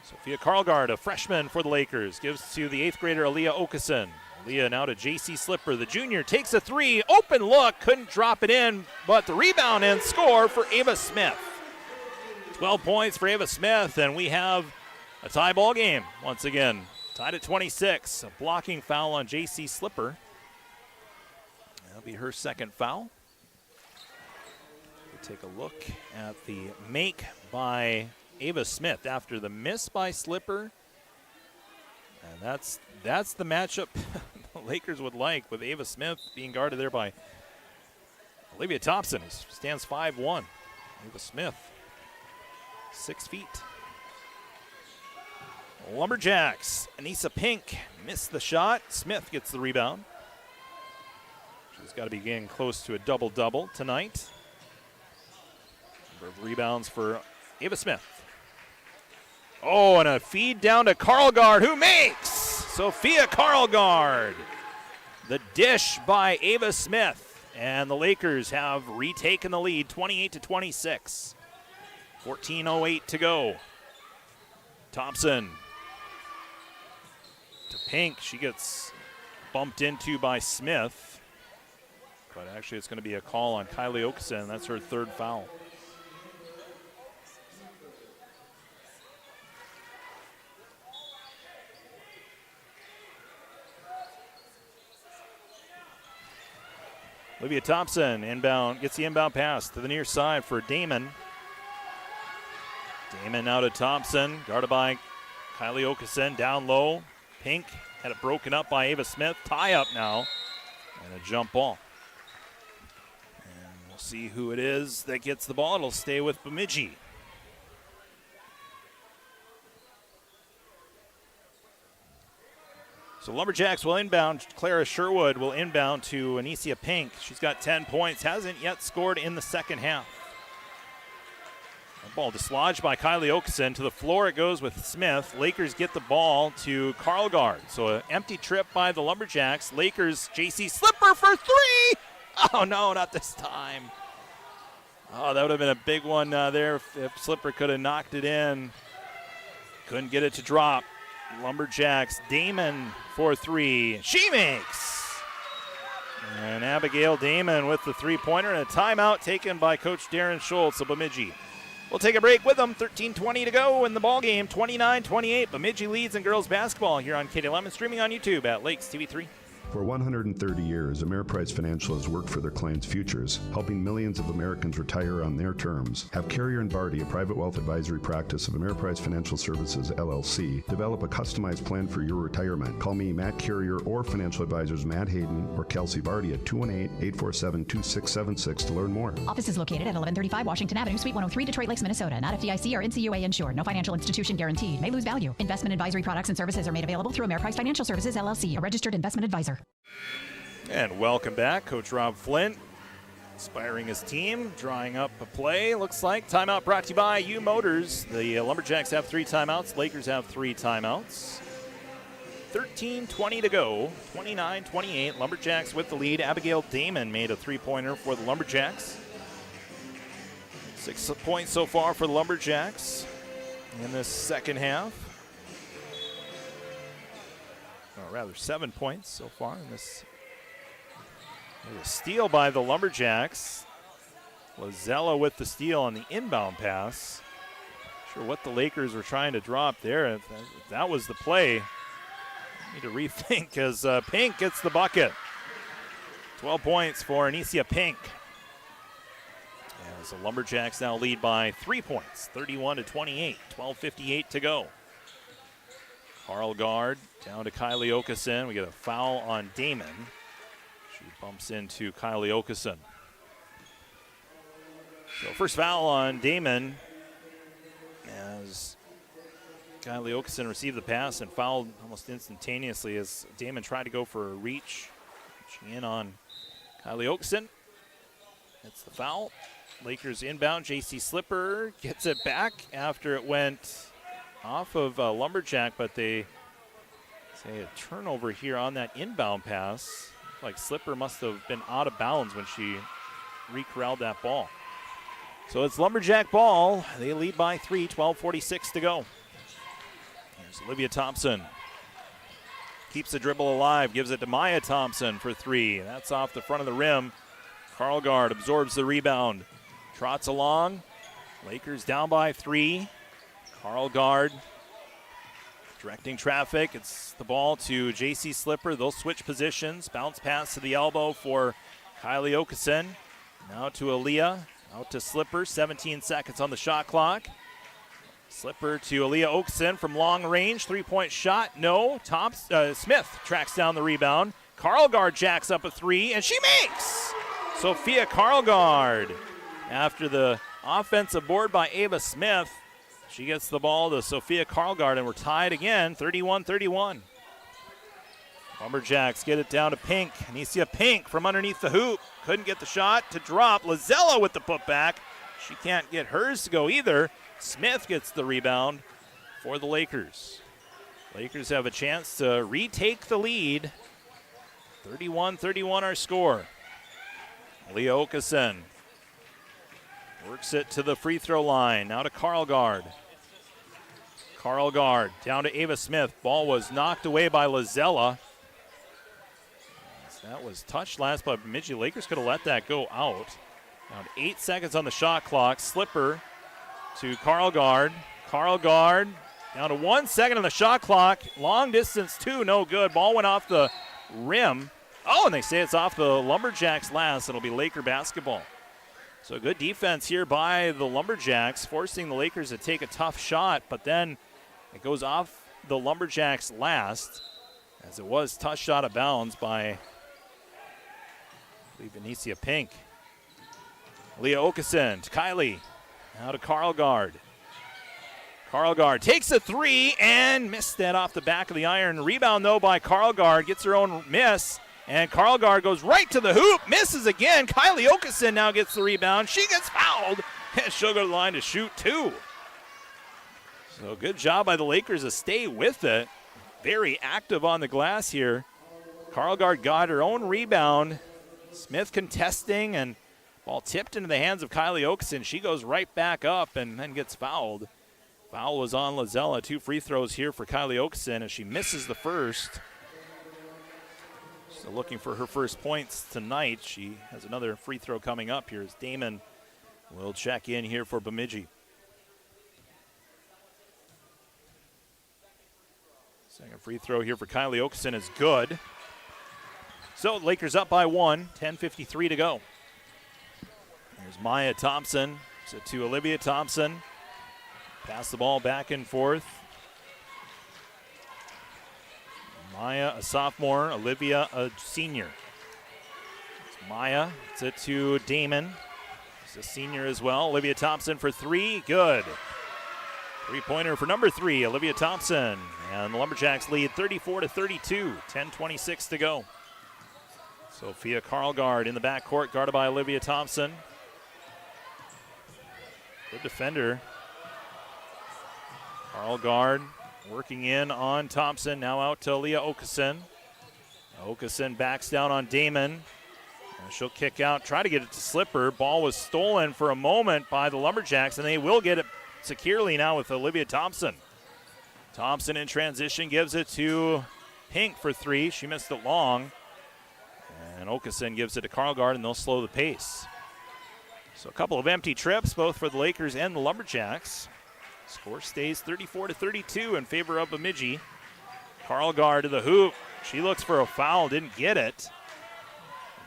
Sophia Carlgard, a freshman for the Lakers, gives to the 8th grader Aaliyah Okeson. Aaliyah now to JC Slipper. The junior takes a 3. Open look. Couldn't drop it in, but the rebound and score for Ava Smith. 12 points for Ava Smith, and we have a tie ball game once again. Tied at 26. A blocking foul on JC Slipper. That'll be her second foul. We'll take a look at the make by Ava Smith after the miss by Slipper. And that's the matchup the Lakers would like, with Ava Smith being guarded there by Olivia Thompson, who stands 5'1". Ava Smith, 6 feet. Lumberjacks, Anissa Pink missed the shot. Smith gets the rebound. She's got to be getting close to a double-double tonight. Number of rebounds for Ava Smith. Oh, and a feed down to Karlgaard, who makes! Sophia Karlgaard. The dish by Ava Smith. And the Lakers have retaken the lead, 28-26. 14:08 to go. Thompson to Pink. She gets bumped into by Smith. But actually it's going to be a call on Kylie Okeson. That's her third foul. Olivia Thompson inbound, gets the inbound pass to the near side for Damon. Damon now to Thompson, guarded by Kylie Okeson, down low. Pink had it broken up by Ava Smith. Tie up now, and a jump ball. And we'll see who it is that gets the ball. It'll stay with Bemidji. So Lumberjacks will inbound. Clara Sherwood will inbound to Anicia Pink. She's got 10 points, hasn't yet scored in the second half. The ball dislodged by Kylie Okeson. To the floor it goes with Smith. Lakers get the ball to Karlgaard. So an empty trip by the Lumberjacks. Lakers, JC Slipper for three. Oh no, not this time. Oh, that would have been a big one there if Slipper could have knocked it in. Couldn't get it to drop. Lumberjacks, Damon for three. She makes! And Abigail Damon with the three-pointer, and a timeout taken by Coach Darren Schultz of Bemidji. We'll take a break with them. 13:20 to go in the ballgame. 29-28. Bemidji leads in girls basketball here on Katie Lemon, streaming on YouTube at Lakes TV3. For 130 years, Ameriprise Financial has worked for their clients' futures, helping millions of Americans retire on their terms. Have Carrier and Barty, a private wealth advisory practice of Ameriprise Financial Services, LLC, develop a customized plan for your retirement. Call me, Matt Carrier, or financial advisors Matt Hayden or Kelsey Barty at 218-847-2676 to learn more. Office is located at 1135 Washington Avenue, Suite 103, Detroit Lakes, Minnesota. Not FDIC or NCUA insured. No financial institution guaranteed. May lose value. Investment advisory products and services are made available through Ameriprise Financial Services, LLC, a registered investment advisor. And welcome back. Coach Rob Flint inspiring his team, drawing up a play, looks like. Timeout brought to you by U Motors. The Lumberjacks have 3 timeouts. Lakers have 3 timeouts. 13:20 to go. 29-28. Lumberjacks with the lead. Abigail Damon made a three-pointer for the Lumberjacks. 6 points so far for the Lumberjacks in this second half. Or rather 7 points so far in this. There's a steal by the Lumberjacks. Lozella with the steal on the inbound pass. Not sure what the Lakers were trying to drop there. If that was the play, need to rethink as Pink gets the bucket. 12 points for Anicia Pink. As the Lumberjacks now lead by 3 points, 31-28, 12:58 to go. Karlgaard down to Kylie Okeson. We get a foul on Damon. She bumps into Kylie Okeson. So first foul on Damon as Kylie Okeson received the pass and fouled almost instantaneously as Damon tried to go for a reach. Reaching in on Kylie Okeson. That's the foul. Lakers inbound. JC Slipper gets it back after it went off of Lumberjack, but they say a turnover here on that inbound pass. Like Slipper must have been out of bounds when she re-corralled that ball. So it's Lumberjack ball. They lead by 3, 12:46 to go. Here's Olivia Thompson. Keeps the dribble alive, gives it to Maya Thompson for 3. That's off the front of the rim. Karlgaard absorbs the rebound. Trots along. Lakers down by 3. Karlgaard directing traffic. It's the ball to JC Slipper. They'll switch positions. Bounce pass to the elbow for Kylie Okeson. Now to Aaliyah. Out to Slipper. 17 seconds on the shot clock. Slipper to Aaliyah Oakson from long range. Three-point shot, no. Smith tracks down the rebound. Karlgaard jacks up a three, and she makes! Sophia Karlgaard. After the offensive board by Ava Smith, she gets the ball to Sophia Karlgaard, and we're tied again, 31-31. Lumberjacks get it down to Pink. Anicia Pink from underneath the hoop. Couldn't get the shot to drop. Lazella with the putback. She can't get hers to go either. Smith gets the rebound for the Lakers. Lakers have a chance to retake the lead. 31-31 our score. Leah Okeson works it to the free throw line. Now to Karlgaard. Karlgaard down to Ava Smith. Ball was knocked away by Lazella. That was touched last by Bemidji. Lakers could have let that go out. Now 8 seconds on the shot clock. Slipper to Karlgaard. Karlgaard down to 1 second on the shot clock. Long distance two, no good. Ball went off the rim. Oh, and they say it's off the Lumberjacks last. It'll be Laker basketball. So good defense here by the Lumberjacks, forcing the Lakers to take a tough shot, but then it goes off the Lumberjacks last, as it was touched out of bounds by, I believe, Anicia Pink. Leah Okeson to Kylie. Now to Karlgaard. Karlgaard takes a three and missed that off the back of the iron. Rebound, though, by Karlgaard. Gets her own miss. And Karlgaard goes right to the hoop. Misses again. Kylie Okeson now gets the rebound. She gets fouled. And she'll go to the line to shoot two. So good job by the Lakers to stay with it. Very active on the glass here. Karlgaard got her own rebound. Smith contesting, and ball tipped into the hands of Kylie Okeson. She goes right back up and then gets fouled. Foul was on Lazella. 2 free throws here for Kylie Okeson as she misses the first. So looking for her first points tonight. She has another free throw coming up here as Damon will check in here for Bemidji. Second free throw here for Kylie Okeson is good. So Lakers up by 1, 10:53 to go. Here's Maya Thompson. So to Olivia Thompson. Pass the ball back and forth. Maya, a sophomore. Olivia, a senior. It's Maya. It's it to Damon. He's a senior as well. Olivia Thompson for three. Good. Three-pointer for number 3, Olivia Thompson. And the Lumberjacks lead 34-32. 10:26 to go. Sophia Karlgaard in the backcourt, guarded by Olivia Thompson. Good defender. Karlgaard working in on Thompson. Now out to Leah Okeson. Okeson backs down on Damon. And she'll kick out, try to get it to Slipper. Ball was stolen for a moment by the Lumberjacks, and they will get it securely now with Olivia Thompson. Thompson in transition gives it to Pink for 3. She missed it long. And Okeson gives it to Karlgaard, and they'll slow the pace. So a couple of empty trips, both for the Lakers and the Lumberjacks. Score stays 34-32 in favor of Bemidji. Karlgaard to the hoop. She looks for a foul, didn't get it.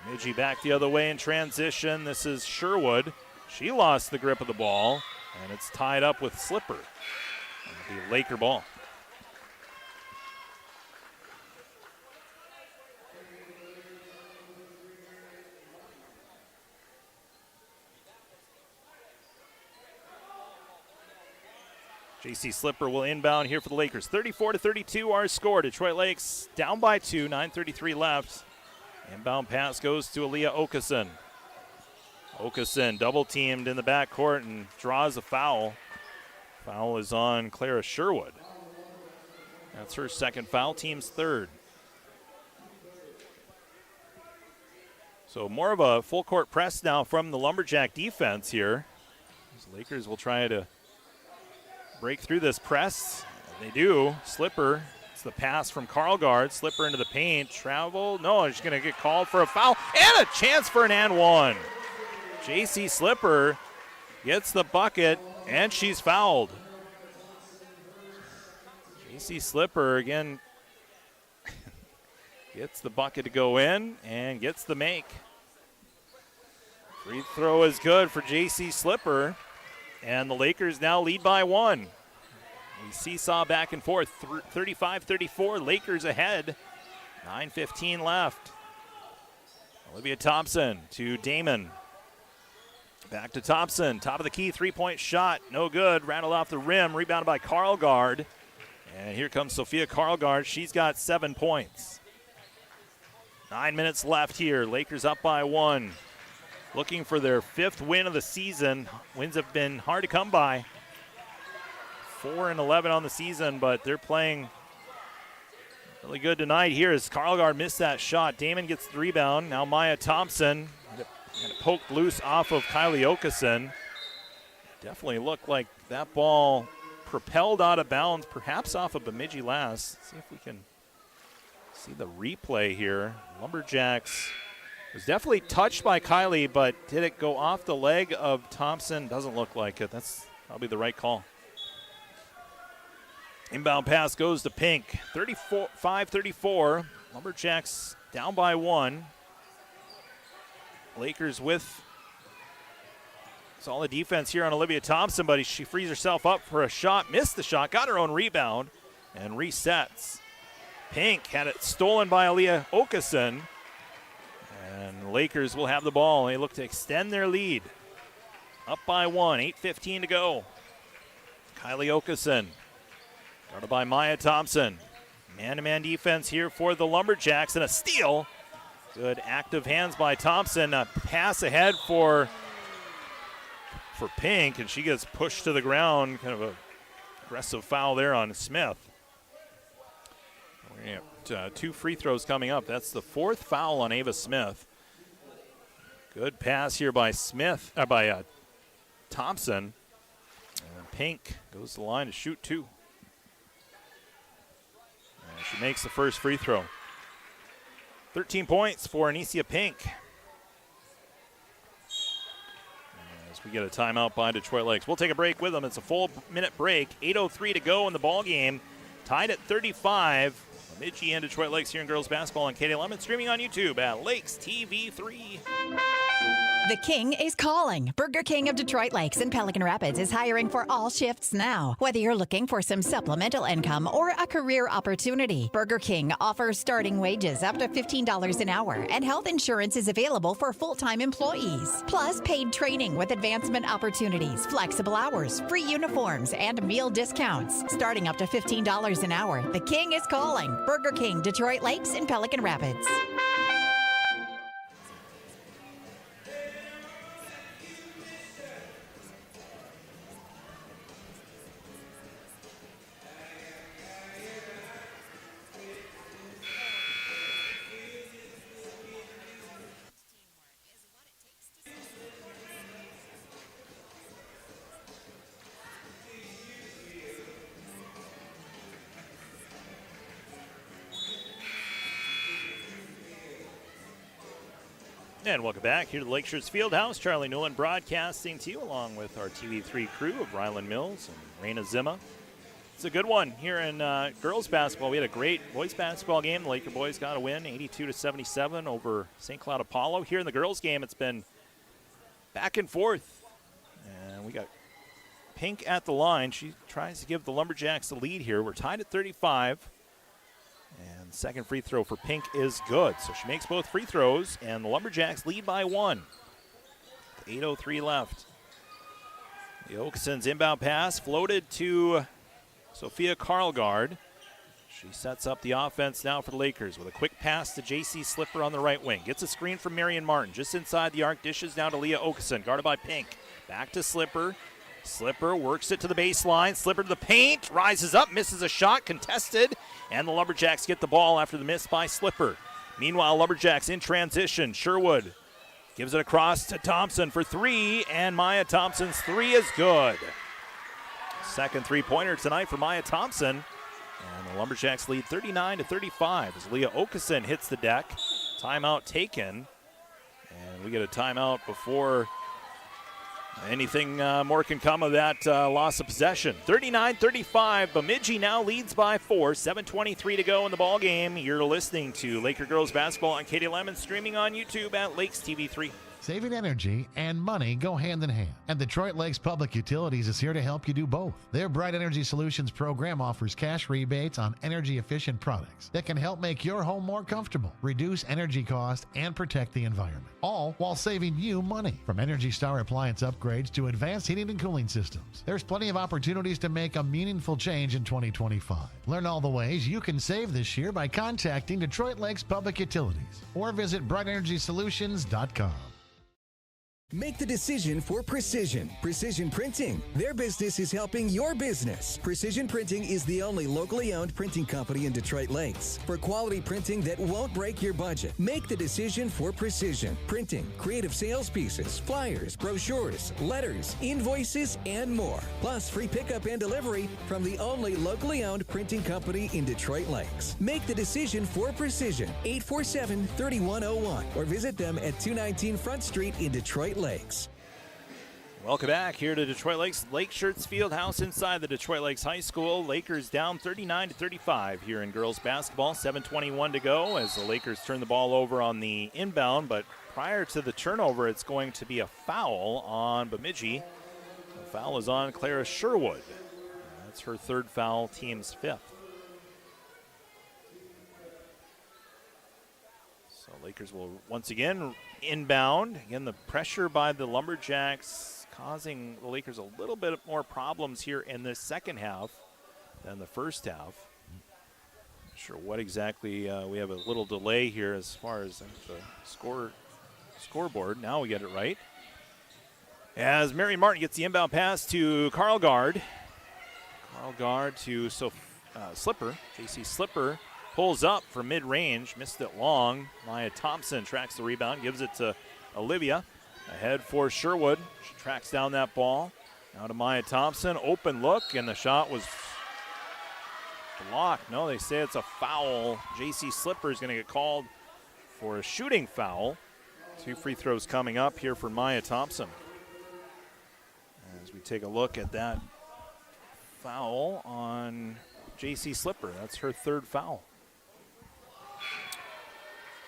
Bemidji back the other way in transition. This is Sherwood. She lost the grip of the ball, and it's tied up with Slipper. It'll be Laker ball. J.C. Slipper will inbound here for the Lakers. 34-32 our score. Detroit Lakes down by 2, 9:33 left. Inbound pass goes to Aaliyah Okeson. Okeson double teamed in the backcourt and draws a foul. Foul is on Clara Sherwood. That's her second foul, team's third. So more of a full court press now from the Lumberjack defense here. The Lakers will try to break through this press. They do. Slipper, it's the pass from Karlgaard. Slipper into the paint. Travel. No, she's going to get called for a foul. And a chance for an and one. J.C. Slipper gets the bucket, and she's fouled. J.C. Slipper, again, gets the bucket to go in and gets the make. Free throw is good for J.C. Slipper. And the Lakers now lead by 1. We seesaw back and forth, 35-34, Lakers ahead, 9:15 left. Olivia Thompson to Damon. Back to Thompson, top of the key, three-point shot, no good, rattled off the rim, rebounded by Karlgaard. And here comes Sophia Karlgaard, she's got 7 points. 9 minutes left here, Lakers up by 1. Looking for their 5th win of the season. Wins have been hard to come by. 4-11 on the season, but they're playing really good tonight here as Karlgaard missed that shot. Damon gets the rebound. Now Maya Thompson. And it poked loose off of Kylie Okeson. Definitely looked like that ball propelled out of bounds, perhaps off of Bemidji last. Let's see if we can see the replay here. Lumberjacks was definitely touched by Kylie, but did it go off the leg of Thompson? Doesn't look like it. That's probably the right call. Inbound pass goes to Pink. 35-34. Lumberjacks down by 1. Lakers with solid defense here on Olivia Thompson, but she frees herself up for a shot, missed the shot, got her own rebound, and resets. Pink had it stolen by Aaliyah Okeson, and the Lakers will have the ball. They look to extend their lead. Up by 1, 8:15 to go. Kylie Okeson, guarded by Maya Thompson. Man-to-man defense here for the Lumberjacks, and a steal. Good active hands by Thompson. A pass ahead for Pink, and she gets pushed to the ground. Kind of a aggressive foul there on Smith. We have 2 free throws coming up. That's the 4th foul on Ava Smith. Good pass here by Thompson. And Pink goes to the line to shoot 2. And she makes the first free throw. 13 points for Anicia Pink. As we get a timeout by Detroit Lakes. We'll take a break with them. It's a full minute break. 8:03 to go in the ball game. Tied at 35. Bemidji and Detroit Lakes here in girls basketball on KD Lemon. Streaming on YouTube at Lakes TV3. The King is calling. Burger King of Detroit Lakes and Pelican Rapids is hiring for all shifts now. Whether you're looking for some supplemental income or a career opportunity, Burger King offers starting wages up to $15 an hour, and health insurance is available for full-time employees. Plus, paid training with advancement opportunities, flexible hours, free uniforms, and meal discounts. Starting up to $15 an hour. The King is calling. Burger King, Detroit Lakes and Pelican Rapids. And welcome back here to the Lakeshores Fieldhouse. Charlie Newland broadcasting to you along with our TV3 crew of Ryland Mills and Raina Zima. It's a good one here in girls basketball. We had a great boys basketball game. The Laker boys got a win, 82-77 over St. Cloud Apollo. Here in the girls game, it's been back and forth. And we got Pink at the line. She tries to give the Lumberjacks the lead here. We're tied at 35. And the second free throw for Pink is good. So she makes both free throws, and the Lumberjacks lead by 1. 8:03 left. The Okeson's inbound pass floated to Sophia Karlgaard. She sets up the offense now for the Lakers with a quick pass to J.C. Slipper on the right wing. Gets a screen from Marion Martin just inside the arc. Dishes down to Leah Okeson, guarded by Pink. Back to Slipper. Slipper works it to the baseline. Slipper to the paint. Rises up, misses a shot, contested. And the Lumberjacks get the ball after the miss by Slipper. Meanwhile, Lumberjacks in transition. Sherwood gives it across to Thompson for 3. And Maya Thompson's 3 is good. Second three-pointer tonight for Maya Thompson. And the Lumberjacks lead 39-35 as Leah Okeson hits the deck. Timeout taken. And we get a timeout before anything more can come of that loss of possession. 39-35. Bemidji now leads by 4. 7:23 to go in the ball game. You're listening to Laker Girls Basketball on KD Lemon, streaming on YouTube at Lakes TV3. Saving energy and money go hand in hand, and Detroit Lakes Public Utilities is here to help you do both. Their Bright Energy Solutions program offers cash rebates on energy-efficient products that can help make your home more comfortable, reduce energy costs, and protect the environment, all while saving you money. From Energy Star appliance upgrades to advanced heating and cooling systems, there's plenty of opportunities to make a meaningful change in 2025. Learn all the ways you can save this year by contacting Detroit Lakes Public Utilities or visit brightenergysolutions.com. Make the decision for Precision. Precision Printing. Their business is helping your business. Precision Printing is the only locally owned printing company in Detroit Lakes. For quality printing that won't break your budget, make the decision for Precision Printing. Creative sales pieces, flyers, brochures, letters, invoices, and more. Plus free pickup and delivery from the only locally owned printing company in Detroit Lakes. Make the decision for Precision. 847-3101 or visit them at 219 Front Street in Detroit Lakes. Welcome back here to Detroit Lakes Lake Shirts Fieldhouse inside the Detroit Lakes High School. Lakers down 39-35 here in girls basketball. 7:21 to go as the Lakers turn the ball over on the inbound. But prior to the turnover, it's going to be a foul on Bemidji. The foul is on Clara Sherwood. That's her third foul, team's fifth. So Lakers will once again inbound. Again, the pressure by the Lumberjacks causing the Lakers a little bit more problems here in this second half than the first half. Not sure what exactly, we have a little delay here as far as the scoreboard. Now we get it right. As Marion Martin gets the inbound pass to Carl Gard. Carl Gard to Slipper. JC Slipper pulls up from mid-range, missed it long. Maya Thompson tracks the rebound, gives it to Olivia. Ahead for Sherwood. She tracks down that ball. Now to Maya Thompson. Open look, and the shot was blocked. No, they say it's a foul. JC Slipper is going to get called for a shooting foul. 2 free throws coming up here for Maya Thompson. As we take a look at that foul on JC Slipper. That's her third foul.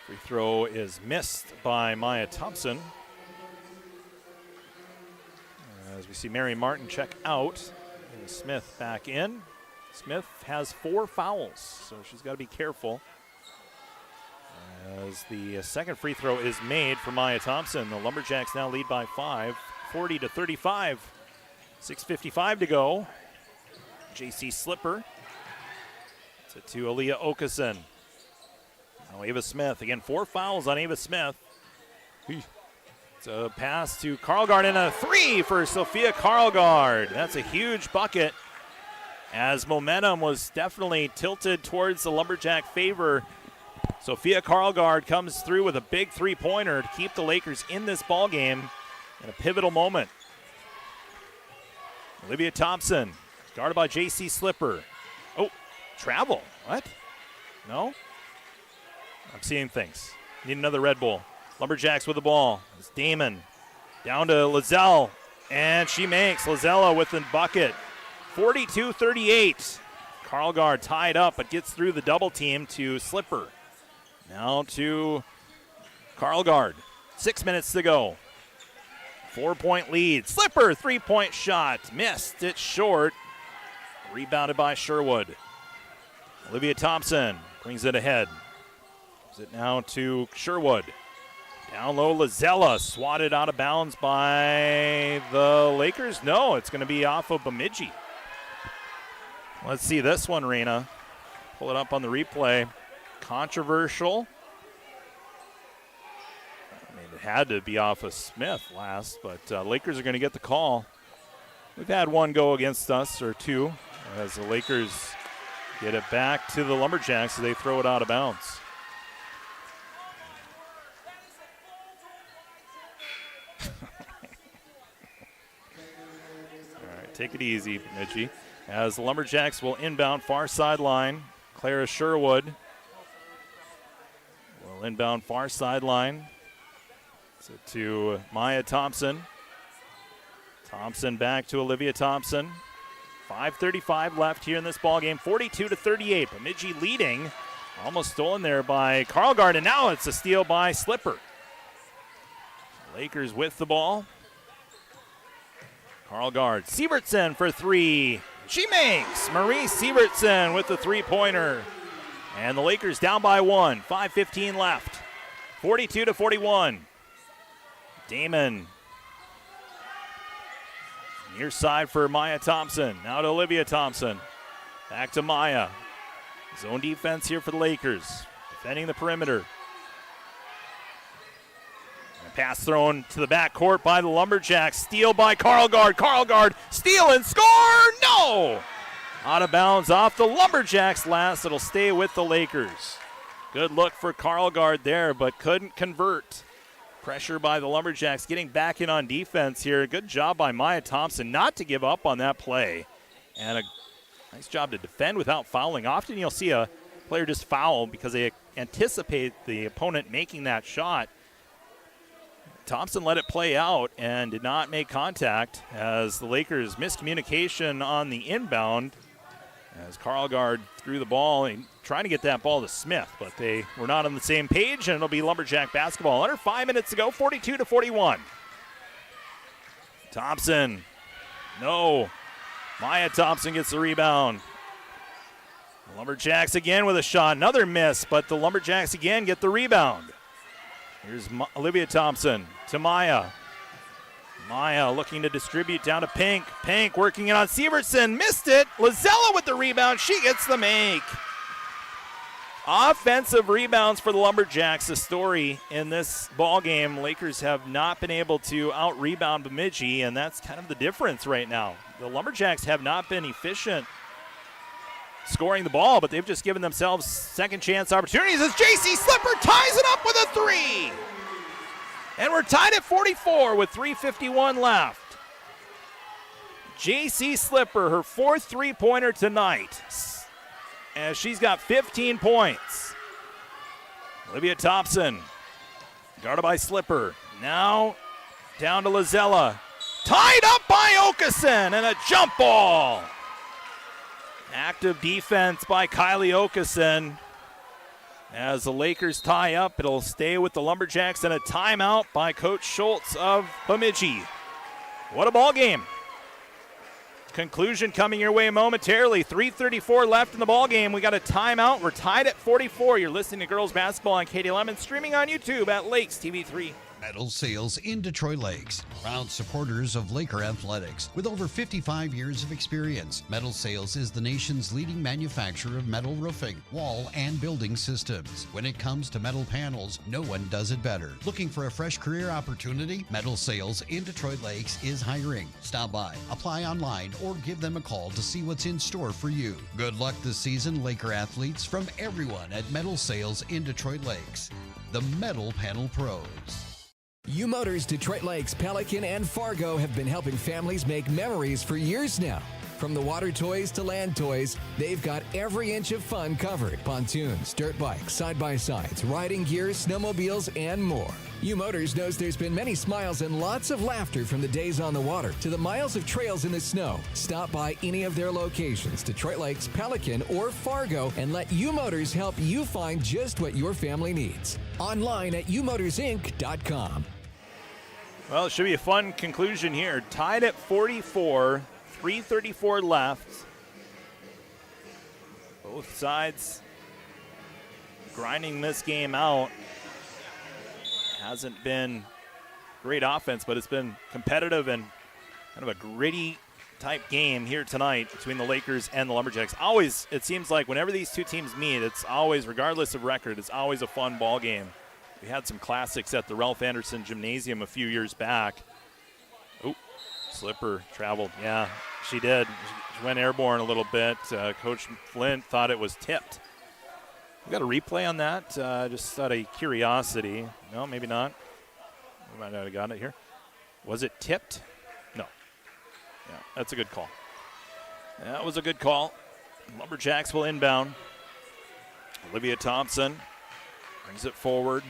Free throw is missed by Maya Thompson. As we see Mary Martin check out, and Smith back in. Smith has 4 fouls, so she's got to be careful. As the second free throw is made for Maya Thompson. The Lumberjacks now lead by 5, 40-35. 6:55 to go. JC Slipper to Aaliyah Okeson. Now Ava Smith. Again, 4 fouls on Ava Smith. It's a pass to Karlgaard and a 3 for Sophia Karlgaard. That's a huge bucket as momentum was definitely tilted towards the Lumberjack favor. Sophia Karlgaard comes through with a big 3-pointer to keep the Lakers in this ball game in a pivotal moment. Olivia Thompson, guarded by JC Slipper. Oh, travel. What? No? I'm seeing things. Need another Red Bull. Lumberjacks with the ball. It's Damon. Down to Lizelle. And she makes. Lizella with the bucket. 42-38. Karlgaard tied up, but gets through the double team to Slipper. Now to Karlgaard. 6 minutes to go. 4-point lead. Slipper, 3-point shot. Missed it short. Rebounded by Sherwood. Olivia Thompson brings it ahead. Gives it now to Sherwood. Down low, Lizella swatted out of bounds by the Lakers. No, it's going to be off of Bemidji. Let's see this one, Rena. Pull it up on the replay. Controversial. I mean, it had to be off of Smith last, but Lakers are going to get the call. We've had one go against us, or 2, as the Lakers get it back to the Lumberjacks as they throw it out of bounds. All right, take it easy, Bemidji. As the Lumberjacks will inbound far sideline. Clara Sherwood will inbound far sideline. So to Maya Thompson. Thompson back to Olivia Thompson. 5:35 left here in this ballgame. 42-38. Bemidji leading. Almost stolen there by Karlgaard, and now it's a steal by Slipper. Lakers with the ball. Carl Guard. Sievertson for three. She makes. Marie Sievertson with the three-pointer. And the Lakers down by one. 5:15 left. 42-41. Damon. Near side for Maya Thompson. Now to Olivia Thompson. Back to Maya. Zone defense here for the Lakers. Defending the perimeter. And a pass thrown to the backcourt by the Lumberjacks. Steal by Carl Guard. Carl Guard. Steal and score. No! Out of bounds off the Lumberjacks last. It'll stay with the Lakers. Good look for Carl Guard there, but couldn't convert. Pressure by the Lumberjacks getting back in on defense here. Good job by Maya Thompson not to give up on that play. And a nice job to defend without fouling. Often you'll see a player just foul because they anticipate the opponent making that shot. Thompson let it play out and did not make contact as the Lakers miscommunication on the inbound as Carl Guard threw the ball and trying to get that ball to Smith, but they were not on the same page, and it'll be Lumberjack basketball. Under 5 minutes to go, 42-41. Thompson, no. Maya Thompson gets the rebound. The Lumberjacks again with a shot, another miss, but the Lumberjacks again get the rebound. Here's Olivia Thompson to Maya. Maya looking to distribute down to Pink. Pink working it on Sievertson. Missed it. Lazella with the rebound. She gets the make. Offensive rebounds for the Lumberjacks. The story in this ball game. Lakers have not been able to out-rebound Bemidji, and that's kind of the difference right now. The Lumberjacks have not been efficient scoring the ball, but they've just given themselves second chance opportunities as J.C. Slipper ties it up with a three. And we're tied at 44 with 3:51 left. J.C. Slipper, her fourth three-pointer tonight, as she's got 15 points. Olivia Thompson, guarded by Slipper. Now down to Lazella. Tied up by Okeson, and a jump ball. Active defense by Kylie Okeson. As the Lakers tie up, it'll stay with the Lumberjacks, and a timeout by Coach Schultz of Bemidji. What a ball game. Conclusion coming your way momentarily. 3:34 left in the ball game. We got a timeout. We're tied at 44. You're listening to Girls Basketball on Katie Lemon, streaming on YouTube at Lakes TV3. Metal Sales in Detroit Lakes. Proud supporters of Laker athletics. With over 55 years of experience, Metal Sales is the nation's leading manufacturer of metal roofing, wall, and building systems. When it comes to metal panels, no one does it better. Looking for a fresh career opportunity? Metal Sales in Detroit Lakes is hiring. Stop by, apply online, or give them a call to see what's in store for you. Good luck this season, Laker athletes, from everyone at Metal Sales in Detroit Lakes. The Metal Panel Pros. U Motors Detroit Lakes, Pelican, and Fargo have been helping families make memories for years now. From the water toys to land toys, they've got every inch of fun covered. Pontoons, dirt bikes, side-by-sides, riding gear, snowmobiles, and more. U Motors knows there's been many smiles and lots of laughter from the days on the water to the miles of trails in the snow. Stop by any of their locations, Detroit Lakes, Pelican, or Fargo, and let U Motors help you find just what your family needs. Online at umotorsinc.com. Well, it should be a fun conclusion here. Tied at 44, 3:34 left. Both sides grinding this game out. Hasn't been great offense, but it's been competitive and kind of a gritty type game here tonight between the Lakers and the Lumberjacks. Always, it seems like whenever these two teams meet, it's always, regardless of record, it's always a fun ball game. We had some classics at the Ralph Anderson Gymnasium a few years back. Oop, Slipper traveled. Yeah, she did. She went airborne a little bit. Coach Flint thought it was tipped. We got a replay on that, just out of curiosity. No, maybe not. We might not have got it here. Was it tipped? No. Yeah, that's a good call. That was a good call. Lumberjacks will inbound. Olivia Thompson brings it forward.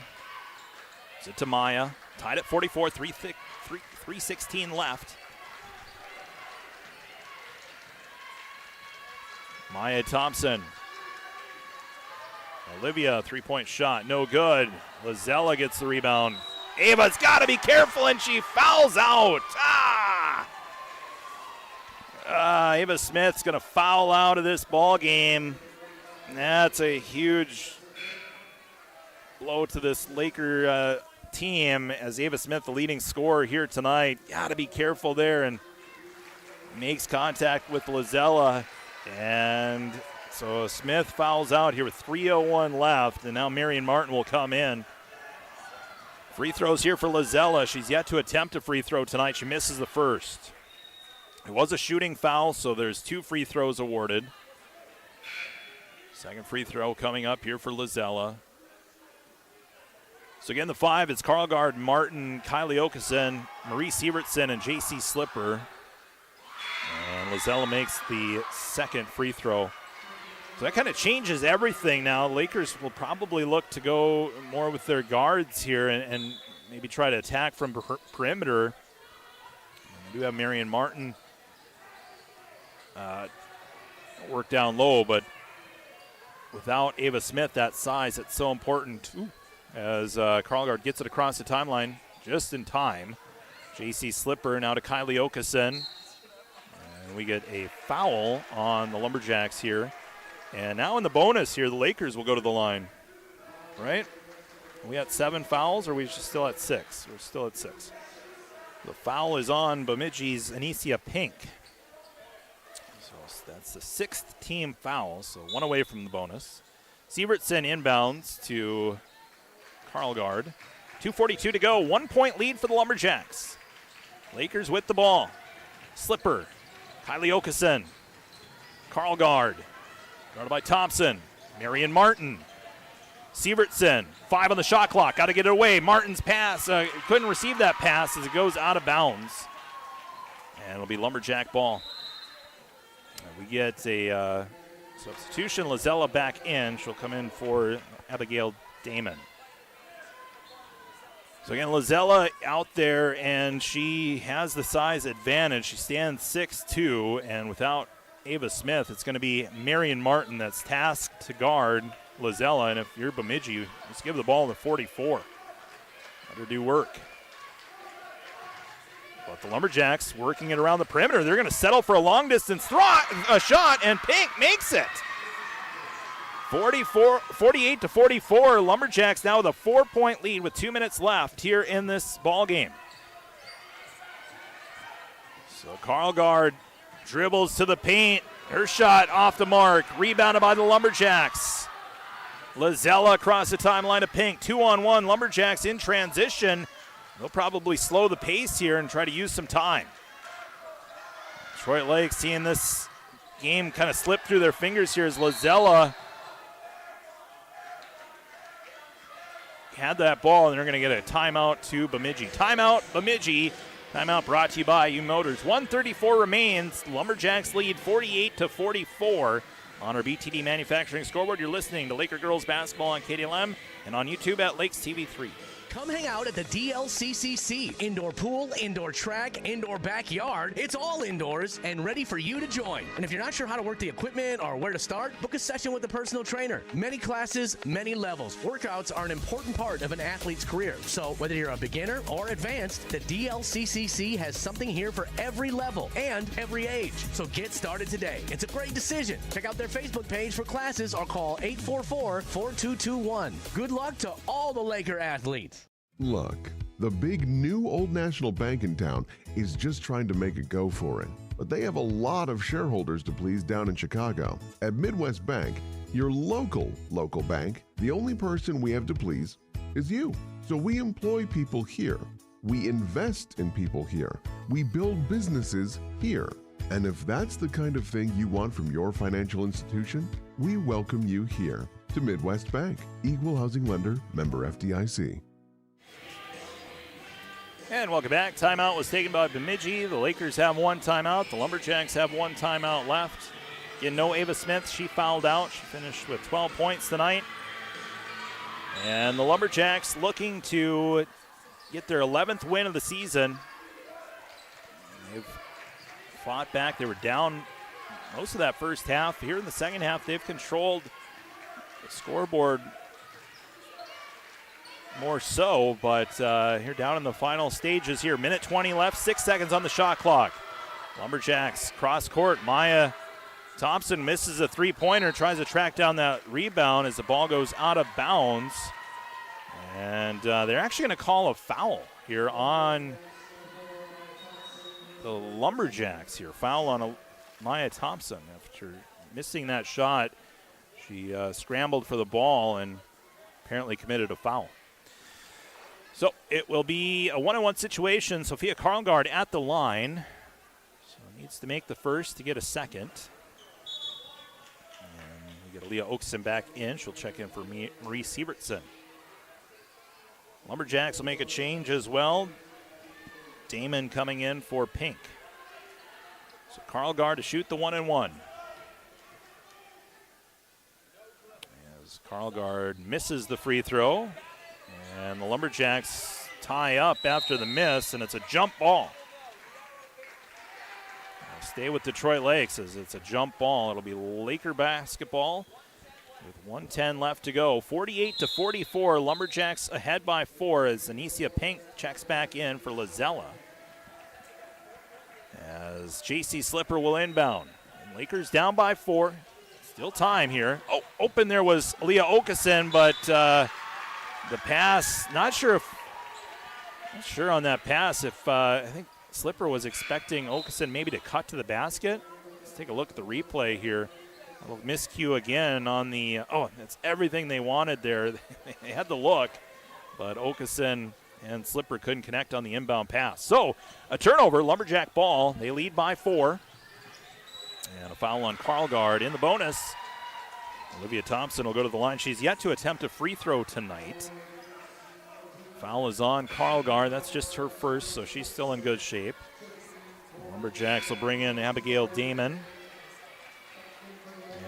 Gives it to Maya. Tied at 44, 3:16 left. Maya Thompson. Olivia, three-point shot, no good. Lazella gets the rebound. Ava's got to be careful, and she fouls out. Ava Smith's going to foul out of this ball game. That's a huge blow to this Laker team, as Ava Smith, the leading scorer here tonight. Got to be careful there, and makes contact with Lozella. And so Smith fouls out here with 3:01 left, and now Marion Martin will come in. Free throws here for Lozella. She's yet to attempt a free throw tonight. She misses the first. It was a shooting foul, so there's 2 free throws awarded. Second free throw coming up here for Lozella. So again, the 5 is Carl Guard, Martin, Kylie Okeson, Marie Sievertson, and J.C. Slipper. And Lozella makes the second free throw. So that kind of changes everything now. Lakers will probably look to go more with their guards here and maybe try to attack from perimeter. We do have Marion Martin work down low, but without Ava Smith, that size, it's so important. As Carl Guard gets it across the timeline just in time. J.C. Slipper now to Kylie Okeson. And we get a foul on the Lumberjacks here. And now in the bonus here, the Lakers will go to the line, right? Are we at 7 fouls, or are we just still at 6? We're still at 6. The foul is on Bemidji's Anicia Pink. So that's the 6th team foul, so 1 away from the bonus. Sievertson inbounds to Carl Guard. 2:42 to go, 1-point lead for the Lumberjacks. Lakers with the ball. Slipper, Kylie Okeson, Carl Guard. Guarded by Thompson, Marion Martin, Sievertson, 5 on the shot clock, got to get it away. Martin's pass, couldn't receive that pass as it goes out of bounds. And it'll be Lumberjack ball. We get a substitution, Lozella back in. She'll come in for Abigail Damon. So again, Lozella out there, and she has the size advantage. She stands 6'2", and without Ava Smith, it's going to be Marion Martin that's tasked to guard Lozella. And if you're Bemidji, just give the ball to 44. Let her do work. But the Lumberjacks working it around the perimeter. They're going to settle for a long-distance shot, and Pink makes it. 48 to 44. Lumberjacks now with a 4-point lead with 2 minutes left here in this ball game. So Carl Guard dribbles to the paint. Her shot off the mark. Rebounded by the Lumberjacks. Lozella across the timeline to Pink. 2-on-1. Lumberjacks in transition. They'll probably slow the pace here and try to use some time. Detroit Lake seeing this game kind of slip through their fingers here as Lozella had that ball, and they're going to get a timeout to Bemidji. Timeout, Bemidji. Timeout brought to you by U Motors. 1:34 remains. Lumberjacks lead 48 to 44 on our BTD Manufacturing scoreboard. You're listening to Laker Girls Basketball on KDLM and on YouTube at Lakes TV3. Come hang out at the DLCCC. Indoor pool, indoor track, indoor backyard. It's all indoors and ready for you to join. And if you're not sure how to work the equipment or where to start, book a session with a personal trainer. Many classes, many levels. Workouts are an important part of an athlete's career. So whether you're a beginner or advanced, the DLCCC has something here for every level and every age. So get started today. It's a great decision. Check out their Facebook page for classes or call 844-4221. Good luck to all the Laker athletes. Look, the big new Old National Bank in town is just trying to make a go for it. But they have a lot of shareholders to please down in Chicago. At Midwest Bank, your local bank, the only person we have to please is you. So we employ people here. We invest in people here. We build businesses here. And if that's the kind of thing you want from your financial institution, we welcome you here to Midwest Bank. Equal housing lender, member FDIC. And welcome back. Timeout was taken by Bemidji. The Lakers have 1 timeout. The Lumberjacks have 1 timeout left. Again, no Ava Smith. She fouled out. She finished with 12 points tonight. And the Lumberjacks looking to get their 11th win of the season. They've fought back. They were down most of that first half. Here in the second half, they've controlled the scoreboard more so, but here down in the final stages here. Minute 20 left, 6 seconds on the shot clock. Lumberjacks cross court. Maya Thompson misses a three-pointer, tries to track down that rebound as the ball goes out of bounds. And they're actually going to call a foul here on the Lumberjacks here. Foul on Maya Thompson after missing that shot. She scrambled for the ball and apparently committed a foul. So it will be a one-on-one situation. Sophia Karlgaard at the line. So needs to make the first to get a second. And we get Leah Oakson back in. She'll check in for Marie Sievertson. Lumberjacks will make a change as well. Damon coming in for Pink. So Karlgaard to shoot the 1-and-1. As Karlgaard misses the free throw. And the Lumberjacks tie up after the miss, and it's a jump ball. Stay with Detroit Lakes as it's a jump ball. It'll be Laker basketball with 1:10 left to go. 48-44, Lumberjacks ahead by 4 as Anicia Pink checks back in for Lazella. As J.C. Slipper will inbound. And Lakers down by 4. Still time here. Oh, open there was Leah Okeson, but the pass, not sure on that pass if I think Slipper was expecting Okeson maybe to cut to the basket. Let's take a look at the replay here. A little miscue again on the, that's everything they wanted there. They had the look, but Okeson and Slipper couldn't connect on the inbound pass. So a turnover, Lumberjack ball. They lead by 4. And a foul on Karlgaard in the bonus. Olivia Thompson will go to the line. She's yet to attempt a free throw tonight. Foul is on Karlgaard. That's just her first, so she's still in good shape. Lumberjacks will bring in Abigail Damon.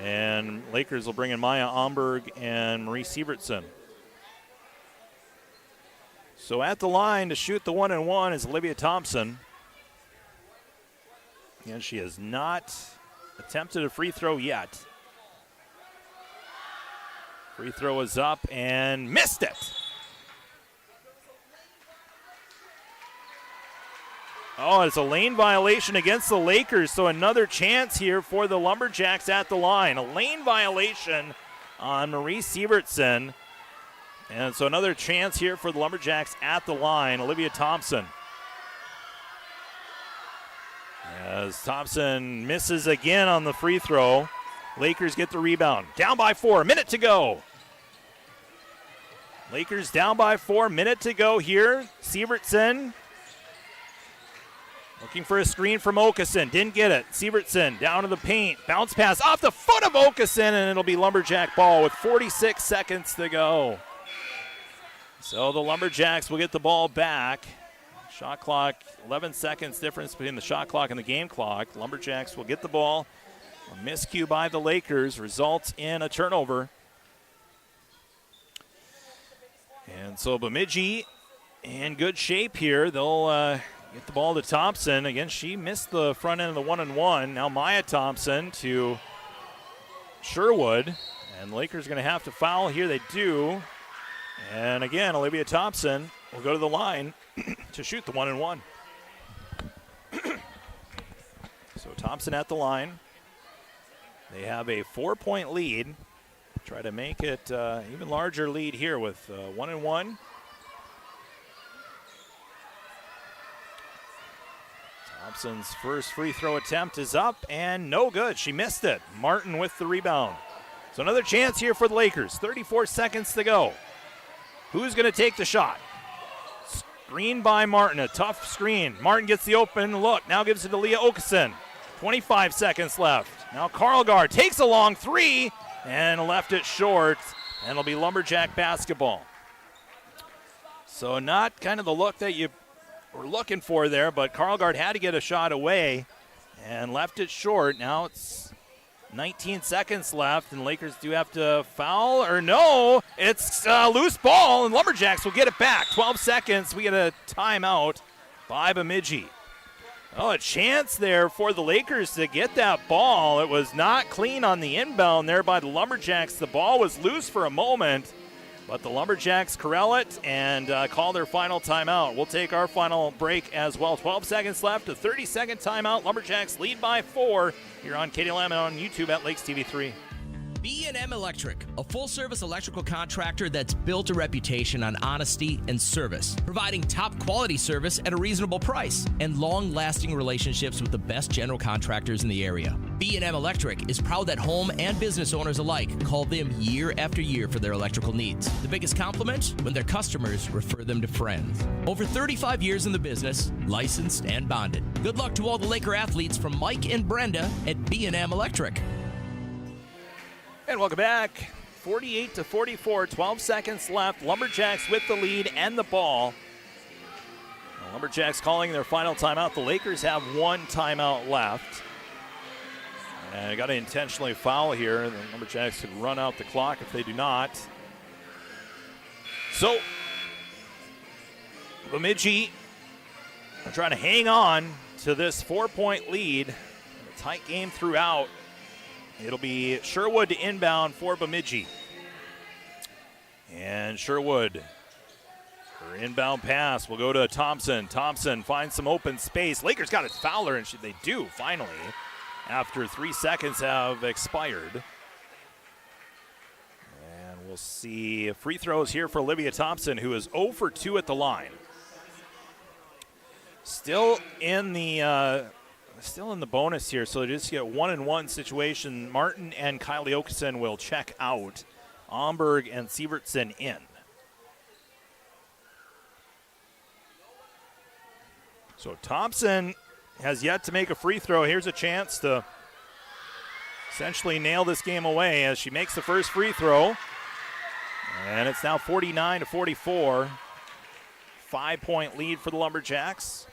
And Lakers will bring in Maya Omberg and Marie Sievertson. So at the line to shoot the 1-and-1 is Olivia Thompson. And she has not attempted a free throw yet. Free throw is up and missed it. Oh, it's a lane violation against the Lakers, so another chance here for the Lumberjacks at the line. A lane violation on Marie Sievertson. And so another chance here for the Lumberjacks at the line. Olivia Thompson. As Thompson misses again on the free throw. Lakers get the rebound. Down by 4, minute to go. Lakers down by 4, minute to go here. Sievertson looking for a screen from Okeson. Didn't get it. Sievertson down to the paint. Bounce pass off the foot of Okeson, and it'll be Lumberjack ball with 46 seconds to go. So the Lumberjacks will get the ball back. Shot clock, 11 seconds difference between the shot clock and the game clock. Lumberjacks will get the ball. A miscue by the Lakers results in a turnover. And so Bemidji in good shape here. They'll get the ball to Thompson. Again, she missed the front end of the 1-and-1. Now Maya Thompson to Sherwood. And the Lakers are going to have to foul here. They do. And again, Olivia Thompson will go to the line to shoot the 1-and-1. So Thompson at the line. They have a 4-point lead. Try to make it even larger lead here with 1-and-1. Thompson's first free throw attempt is up and no good. She missed it. Martin with the rebound. So another chance here for the Lakers. 34 seconds to go. Who's going to take the shot? Screen by Martin, a tough screen. Martin gets the open look, now gives it to Leah Okeson. 25 seconds left. Now Karlgaard takes a long 3 and left it short, and it'll be Lumberjack basketball. So not kind of the look that you were looking for there, but Karlgaard had to get a shot away and left it short. Now it's 19 seconds left, and Lakers do have to foul, or no, it's a loose ball, and Lumberjacks will get it back. 12 seconds, we get a timeout by Bemidji. Oh, a chance there for the Lakers to get that ball. It was not clean on the inbound there by the Lumberjacks. The ball was loose for a moment, But the Lumberjacks corral it and call their final timeout. We'll take our final break as well. 12 seconds left, a 30-second timeout. Lumberjacks lead by 4 here on KDLM and on YouTube at Lakes TV 3. B&M Electric, a full-service electrical contractor that's built a reputation on honesty and service, providing top-quality service at a reasonable price and long-lasting relationships with the best general contractors in the area. B&M Electric is proud that home and business owners alike call them year after year for their electrical needs. The biggest compliment? When their customers refer them to friends. Over 35 years in the business, licensed and bonded. Good luck to all the Laker athletes from Mike and Brenda at B&M Electric. And welcome back. 48-44, 12 seconds left. Lumberjacks with the lead and the ball. The Lumberjacks calling their final timeout. The Lakers have one timeout left. And I got to intentionally foul here. The Lumberjacks could run out the clock if they do not. So, Bemidji are trying to hang on to this 4-point lead. A tight game throughout. It'll be Sherwood to inbound for Bemidji. And Sherwood, her inbound pass will go to Thompson. Thompson finds some open space. Lakers got it Fowler, and they do finally after 3 seconds have expired. And we'll see free throws here for Olivia Thompson, who is 0 for 2 at the line. Still in the bonus here, so they just get 1-and-1 situation. Martin and Kylie Okeson will check out. Omberg and Sievertson in. So Thompson has yet to make a free throw. Here's a chance to essentially nail this game away as she makes the first free throw. And it's now 49-44. 5-point lead for the Lumberjacks.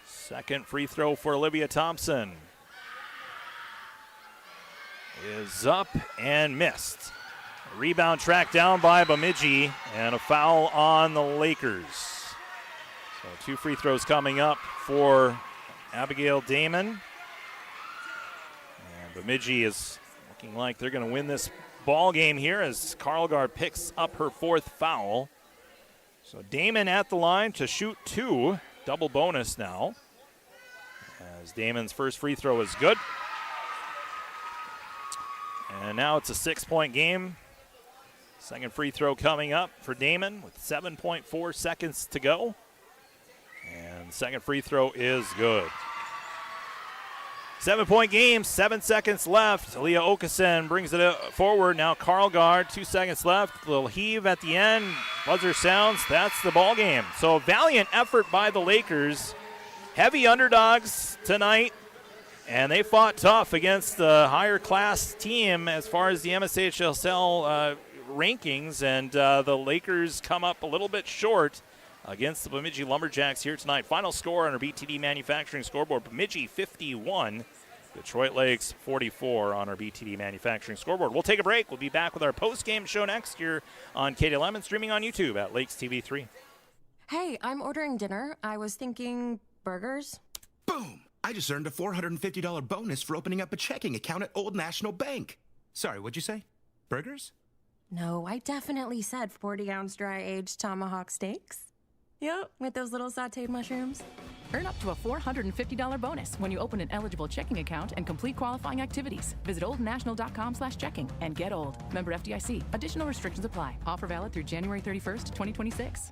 Second free throw for Olivia Thompson is up and missed. Rebound tracked down by Bemidji and a foul on the Lakers. So 2 free throws coming up for Abigail Damon. And Bemidji is looking like they're going to win this ball game here as Karlgaard picks up her 4th foul. So Damon at the line to shoot 2. Double bonus now. As Damon's first free throw is good. And now it's a 6-point game. Second free throw coming up for Damon with 7.4 seconds to go. And second free throw is good. 7-point game, 7 seconds left. Aaliyah Okeson brings it forward. Now Karlgaard, 2 seconds left. A little heave at the end. Buzzer sounds. That's the ball game. So a valiant effort by the Lakers. Heavy underdogs tonight, and they fought tough against the higher class team as far as the MSHSL rankings, and the Lakers come up a little bit short against the Bemidji Lumberjacks here tonight. Final score on our BTD Manufacturing scoreboard, Bemidji 51, Detroit Lakes 44 on our BTD Manufacturing scoreboard. We'll take a break. We'll be back with our post-game show next year on KDLM and streaming on YouTube at Lakes TV 3. Hey, I'm ordering dinner. I was thinking burgers. Boom! I just earned a $450 bonus for opening up a checking account at Old National Bank. Sorry, what'd you say? Burgers? No, I definitely said 40-ounce dry-aged tomahawk steaks. Yep, with those little sauteed mushrooms. Earn up to a $450 bonus when you open an eligible checking account and complete qualifying activities. Visit oldnational.com/checking and get old. Member FDIC. Additional restrictions apply. Offer valid through January 31st, 2026.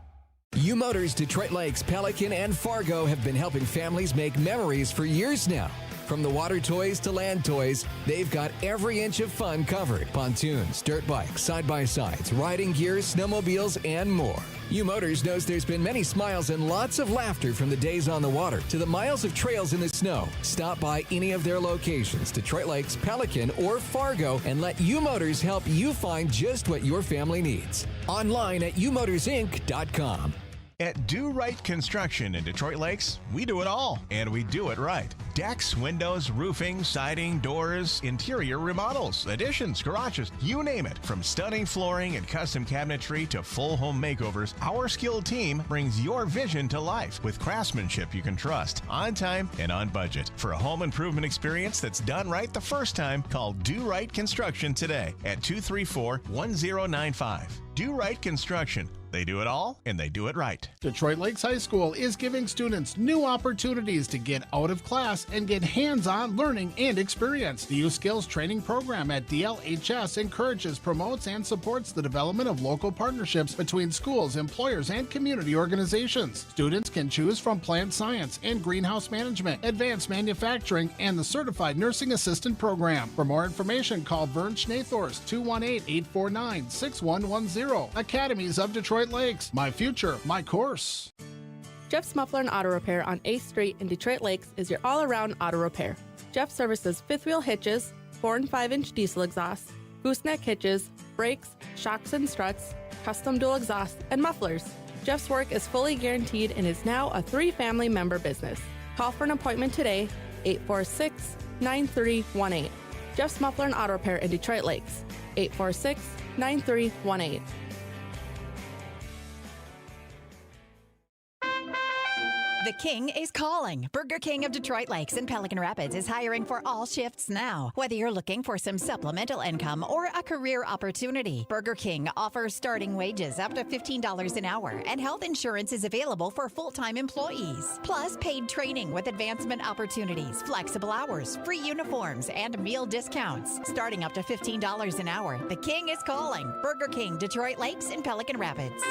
U Motors Detroit Lakes, Pelican, and Fargo have been helping families make memories for years now. From the water toys to land toys, they've got every inch of fun covered. Pontoons, dirt bikes, side-by-sides, riding gears, snowmobiles, and more. U Motors knows there's been many smiles and lots of laughter from the days on the water to the miles of trails in the snow. Stop by any of their locations, Detroit Lakes, Pelican, or Fargo, and let U Motors help you find just what your family needs. Online at umotorsinc.com. At Do Right Construction in Detroit Lakes, we do it all, and we do it right. Decks, windows, roofing, siding, doors, interior remodels, additions, garages, you name it. From stunning flooring and custom cabinetry to full home makeovers, our skilled team brings your vision to life with craftsmanship you can trust, on time and on budget. For a home improvement experience that's done right the first time, call Do Right Construction today at 234-1095. Do Right Construction. They do it all, and they do it right. Detroit Lakes High School is giving students new opportunities to get out of class and get hands-on learning and experience. The Youth Skills Training Program at DLHS encourages, promotes, and supports the development of local partnerships between schools, employers, and community organizations. Students can choose from plant science and greenhouse management, advanced manufacturing, and the Certified Nursing Assistant Program. For more information, call Vern Schnathorst, 218-849-6110. Academies of Detroit Lakes. My future, my course. Jeff's Muffler and Auto Repair on 8th Street in Detroit Lakes is your all-around auto repair. Jeff services fifth wheel hitches, 4 and 5-inch diesel exhausts, gooseneck hitches, brakes, shocks and struts, custom dual exhausts, and mufflers. Jeff's work is fully guaranteed and is now a 3-family member business. Call for an appointment today, 846-9318. Jeff's Muffler and Auto Repair in Detroit Lakes, 846-9318. The King is calling. Burger King of Detroit Lakes and Pelican Rapids is hiring for all shifts now. Whether you're looking for some supplemental income or a career opportunity, Burger King offers starting wages up to $15 an hour, and health insurance is available for full-time employees. Plus, paid training with advancement opportunities, flexible hours, free uniforms, and meal discounts. Starting up to $15 an hour, The King is calling. Burger King, Detroit Lakes and Pelican Rapids.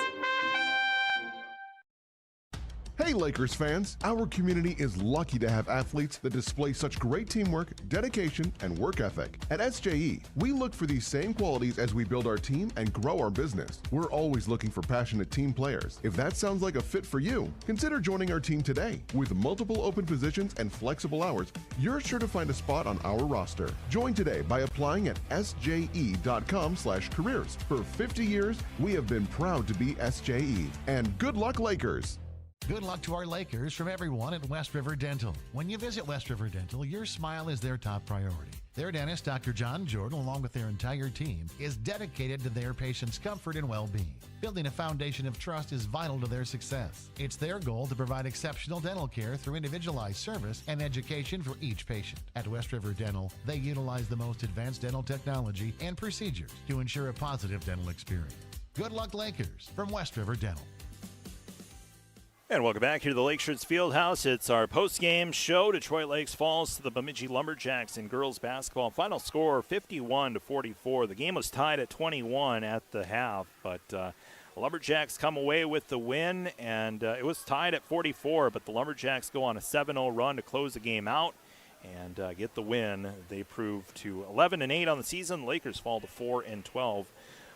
Hey Lakers fans, our community is lucky to have athletes that display such great teamwork, dedication, and work ethic. At SJE, we look for these same qualities as we build our team and grow our business. We're always looking for passionate team players. If that sounds like a fit for you, consider joining our team today. With multiple open positions and flexible hours, you're sure to find a spot on our roster. Join today by applying at sje.com/careers. For 50 years, we have been proud to be SJE. And good luck, Lakers! Good luck to our Lakers from everyone at West River Dental. When you visit West River Dental, your smile is their top priority. Their dentist, Dr. John Jordan, along with their entire team, is dedicated to their patients' comfort and well-being. Building a foundation of trust is vital to their success. It's their goal to provide exceptional dental care through individualized service and education for each patient. At West River Dental, they utilize the most advanced dental technology and procedures to ensure a positive dental experience. Good luck, Lakers, from West River Dental. And welcome back here to the Lakeshores Fieldhouse. It's our post-game show. Detroit Lakes falls to the Bemidji Lumberjacks in girls basketball. Final score 51-44. The game was tied at 21 at the half, but Lumberjacks come away with the win, and it was tied at 44, but the Lumberjacks go on a 7-0 run to close the game out and get the win. They prove to 11-8 on the season. The Lakers fall to 4-12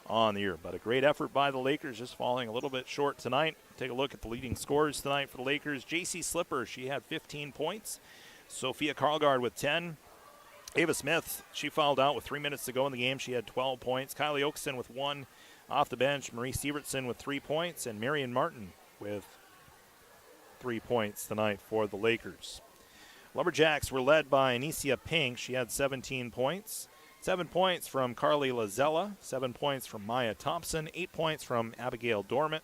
on the year. But a great effort by the Lakers, just falling a little bit short tonight. Take a look at the leading scorers tonight for the Lakers. J.C. Slipper, she had 15 points. Sophia Karlgaard with 10. Ava Smith, she fouled out with 3 minutes to go in the game. She had 12 points. Kylie Oakson with 1 off the bench. Marie Sievertson with 3 points. And Marion Martin with 3 points tonight for the Lakers. Lumberjacks were led by Anicia Pink. She had 17 points. 7 points from Carly Lazella, 7 points from Maya Thompson, 8 points from Abigail Damon,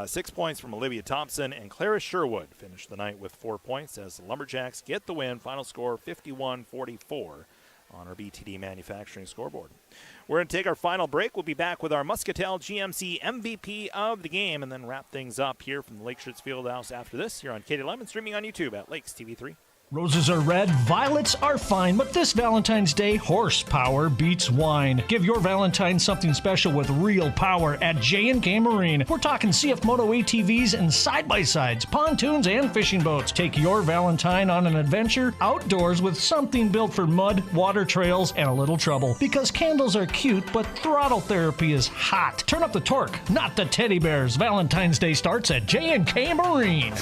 6 points from Olivia Thompson, and Clara Sherwood finished the night with 4 points as the Lumberjacks get the win. Final score 51-44 on our BTD Manufacturing scoreboard. We're going to take our final break. We'll be back with our Muscatel GMC MVP of the game and then wrap things up here from the Lakeshores Fieldhouse after this here on Katie Lemon, streaming on YouTube at Lakes TV3. Roses are red, violets are fine, but this Valentine's Day, horsepower beats wine. Give your Valentine something special with real power at J&K Marine. We're talking CF Moto ATVs and side-by-sides, pontoons, and fishing boats. Take your Valentine on an adventure outdoors with something built for mud, water trails, and a little trouble. Because candles are cute, but throttle therapy is hot. Turn up the torque, not the teddy bears. Valentine's Day starts at J&K Marine.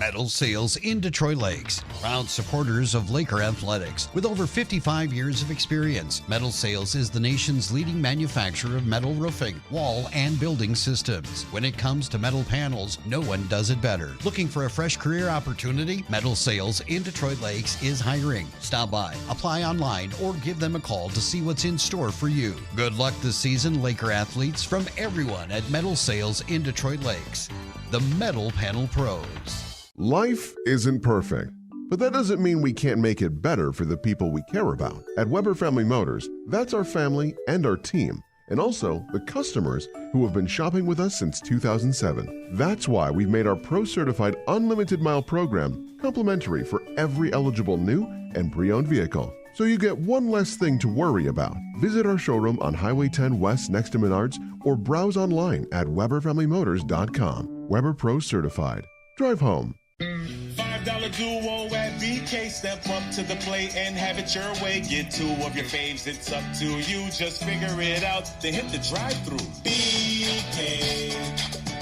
Metal Sales in Detroit Lakes. Proud supporters of Laker Athletics. With over 55 years of experience, Metal Sales is the nation's leading manufacturer of metal roofing, wall, and building systems. When it comes to metal panels, no one does it better. Looking for a fresh career opportunity? Metal Sales in Detroit Lakes is hiring. Stop by, apply online, or give them a call to see what's in store for you. Good luck this season, Laker athletes, from everyone at Metal Sales in Detroit Lakes. The Metal Panel Pros. Life isn't perfect, but that doesn't mean we can't make it better for the people we care about. At Weber Family Motors, that's our family and our team, and also the customers who have been shopping with us since 2007. That's why we've made our Pro-Certified Unlimited Mile program complimentary for every eligible new and pre-owned vehicle. So you get one less thing to worry about. Visit our showroom on Highway 10 West next to Menards or browse online at WeberFamilyMotors.com. Weber Pro Certified. Drive home. $5 duo at BK. Step up to the plate and have it your way. Get two of your faves, it's up to you. Just figure it out, then hit the drive-thru. BK,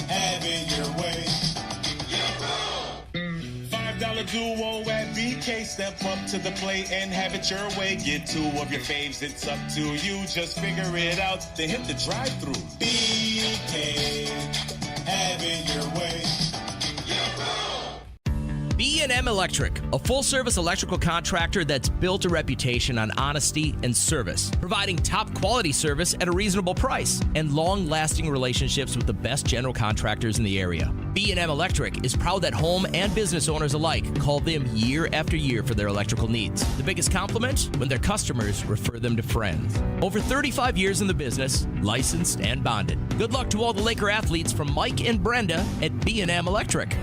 have it your way. $5 duo at BK. Step up to the plate and have it your way. Get two of your faves, it's up to you. Just figure it out, then hit the drive-thru. BK, have it your way. B&M Electric, a full-service electrical contractor that's built a reputation on honesty and service, providing top-quality service at a reasonable price and long-lasting relationships with the best general contractors in the area. B&M Electric is proud that home and business owners alike call them year after year for their electrical needs. The biggest compliment? When their customers refer them to friends. Over 35 years in the business, licensed and bonded. Good luck to all the Laker athletes from Mike and Brenda at B&M Electric.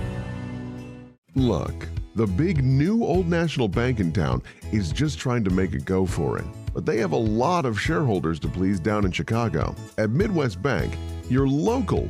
Look, the big new Old National Bank in town is just trying to make a go for it. But they have a lot of shareholders to please down in Chicago. At Midwest Bank, your local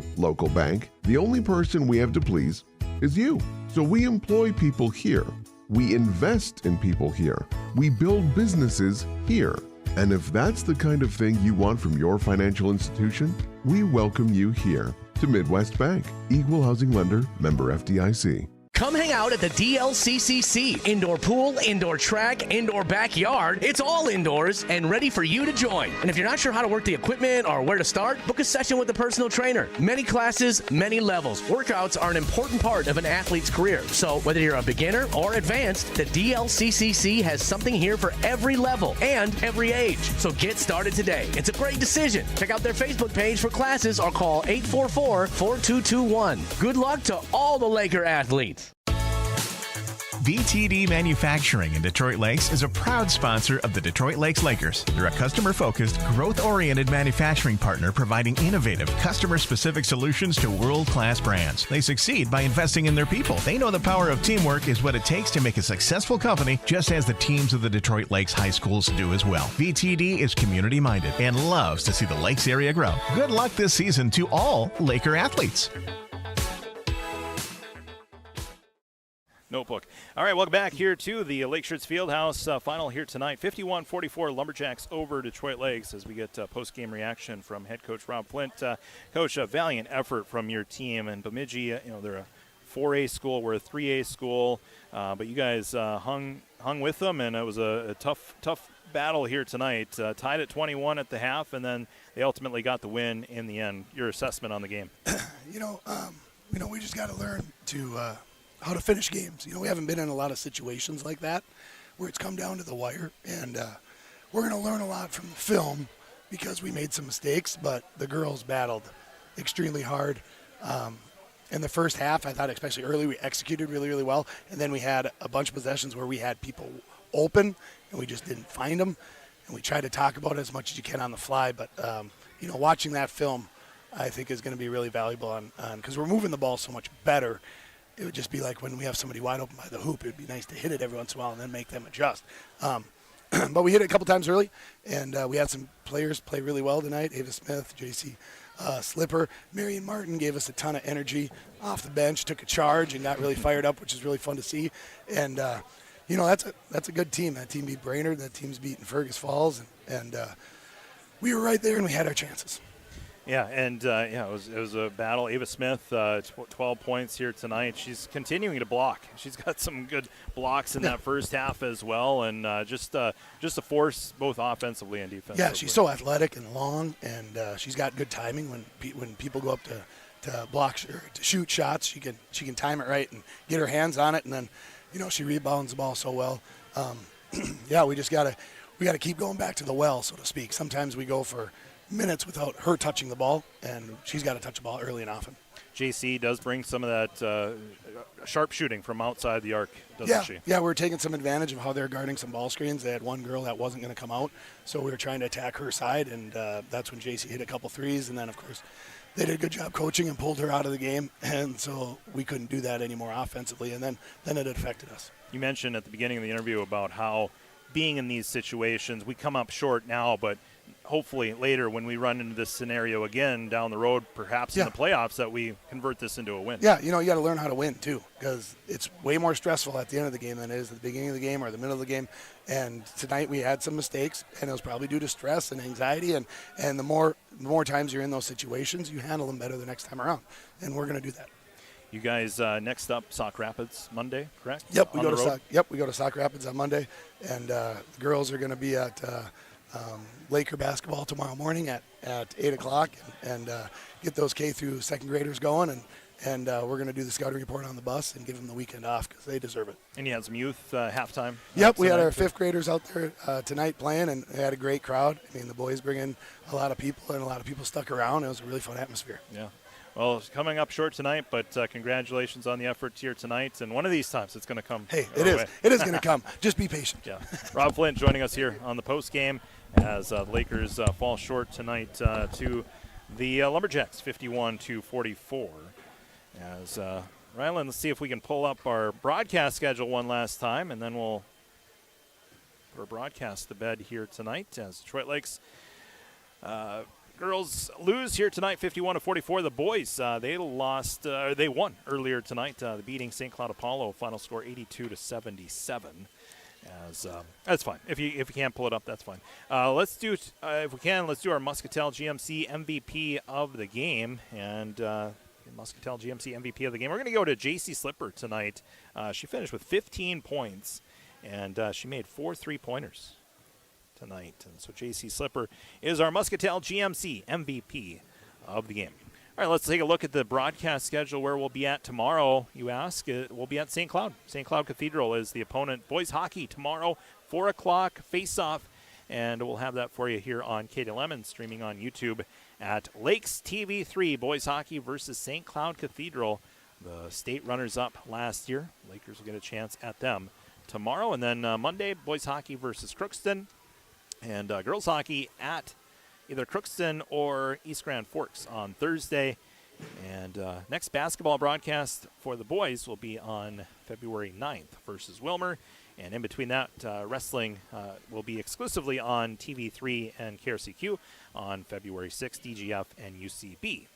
bank, the only person we have to please is you. So we employ people here. We invest in people here. We build businesses here. And if that's the kind of thing you want from your financial institution, we welcome you here to Midwest Bank. Equal housing lender, member FDIC. Come hang out at the DLCCC. Indoor pool, indoor track, indoor backyard. It's all indoors and ready for you to join. And if you're not sure how to work the equipment or where to start, book a session with a personal trainer. Many classes, many levels. Workouts are an important part of an athlete's career. So whether you're a beginner or advanced, the DLCCC has something here for every level and every age. So get started today. It's a great decision. Check out their Facebook page for classes or call 844-4221. Good luck to all the Laker athletes. VTD Manufacturing in Detroit Lakes is a proud sponsor of the Detroit Lakes Lakers. They're a customer-focused, growth-oriented manufacturing partner providing innovative, customer-specific solutions to world-class brands. They succeed by investing in their people. They know the power of teamwork is what it takes to make a successful company, just as the teams of the Detroit Lakes high schools do as well. VTD is community-minded and loves to see the Lakes area grow. Good luck this season to all Laker athletes. Notebook. All right, welcome back here to the Lakeshirts Fieldhouse final here tonight. 51-44 Lumberjacks over Detroit Lakes as we get post-game reaction from head coach Rob Flint. Coach, a valiant effort from your team. And Bemidji, they're a 4A school. We're a 3A school. But you guys hung with them, and it was a tough battle here tonight. Tied at 21 at the half, and then they ultimately got the win in the end. Your assessment on the game? We just got to learn to how to finish games. We haven't been in a lot of situations like that where it's come down to the wire, and we're going to learn a lot from the film because we made some mistakes, but the girls battled extremely hard. In the first half, I thought especially early, we executed really, really well, and then we had a bunch of possessions where we had people open, and we just didn't find them, and we tried to talk about it as much as you can on the fly, but, watching that film I think is going to be really valuable on because we're moving the ball so much better. It would just be like when we have somebody wide open by the hoop, it would be nice to hit it every once in a while and then make them adjust. But we hit it a couple times early, and we had some players play really well tonight. Ava Smith, JC Slipper. Marion Martin gave us a ton of energy off the bench, took a charge, and got really fired up, which is really fun to see. And, that's a good team. That team beat Brainerd. That team's beaten Fergus Falls. And we were right there, and we had our chances. Yeah, and it was a battle. Ava Smith, 12 points here tonight. She's continuing to block. She's got some good blocks in that first half as well, and just a force both offensively and defensively. Yeah, she's so athletic and long, and she's got good timing when people go up to block or to shoot shots. She can time it right and get her hands on it, and then she rebounds the ball so well. Yeah, we gotta keep going back to the well, so to speak. Sometimes we go for minutes without her touching the ball, and she's got to touch the ball early and often. JC does bring some of that sharp shooting from outside the arc, doesn't she? Yeah, we're taking some advantage of how they're guarding some ball screens. They had one girl that wasn't going to come out, so we were trying to attack her side, and that's when JC hit a couple threes, and then, of course, they did a good job coaching and pulled her out of the game, and so we couldn't do that anymore offensively, and then it affected us. You mentioned at the beginning of the interview about how being in these situations, we come up short now, but hopefully later when we run into this scenario again down the road, perhaps in the playoffs, that we convert this into a win. Yeah, you got to learn how to win too, because it's way more stressful at the end of the game than it is at the beginning of the game or the middle of the game. And tonight we had some mistakes, and it was probably due to stress and anxiety. And the more times you're in those situations, you handle them better the next time around. And we're going to do that. You guys, next up, Sauk Rapids Monday, correct? Yep, we go to Sauk Rapids on Monday, and the girls are going to be at Laker basketball tomorrow morning at 8 o'clock, and get those K through second graders going, and we're going to do the scouting report on the bus and give them the weekend off because they deserve it. And you had some youth halftime? Yep, we had our fifth graders out there tonight playing, and they had a great crowd. I mean, the boys bring in a lot of people, and a lot of people stuck around. It was a really fun atmosphere. Yeah. Well, it's coming up short tonight, but congratulations on the effort here tonight. And one of these times it's going to come. Hey, it is. It is going to come. Just be patient. Yeah. Rob Flint joining us here on the post game as the Lakers fall short tonight to the Lumberjacks, 51-44. As Rylan, let's see if we can pull up our broadcast schedule one last time, and then we'll put our broadcast to bed here tonight as Detroit Lakes girls lose here tonight, 51-44. The boys, they won earlier tonight, beating St. Cloud Apollo. Final score 82-77. That's fine. If you can't pull it up, that's fine. Let's do our Muscatel GMC MVP of the game, and Muscatel GMC MVP of the game. We're going to go to JC Slipper tonight. She finished with 15 points, and she made 4 3-pointers tonight. And so JC Slipper is our Muscatel GMC MVP of the game. All right, let's take a look at the broadcast schedule where we'll be at tomorrow, you ask. We'll be at St. Cloud. St. Cloud Cathedral is the opponent. Boys hockey tomorrow, 4 o'clock, face-off. And we'll have that for you here on Katie Lemon, streaming on YouTube at Lakes TV3. Boys hockey versus St. Cloud Cathedral. The state runners-up last year. Lakers will get a chance at them tomorrow. And then Monday, boys hockey versus Crookston. And girls hockey at either Crookston or East Grand Forks on Thursday. And next basketball broadcast for the boys will be on February 9th versus Wilmer. And in between that, wrestling will be exclusively on TV3 and KRCQ on February 6th, DGF and UCB.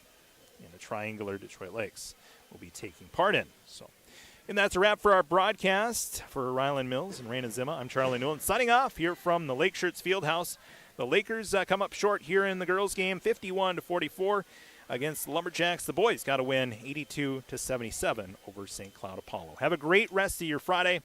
In a triangular Detroit Lakes will be taking part in. So, and that's a wrap for our broadcast. For Rylan Mills and Raina Zima, I'm Charlie Newland, signing off here from the Lake Shirts Fieldhouse. The Lakers come up short here in the girls' game, 51-44 against the Lumberjacks. The boys got a win, 82-77 over St. Cloud Apollo. Have a great rest of your Friday.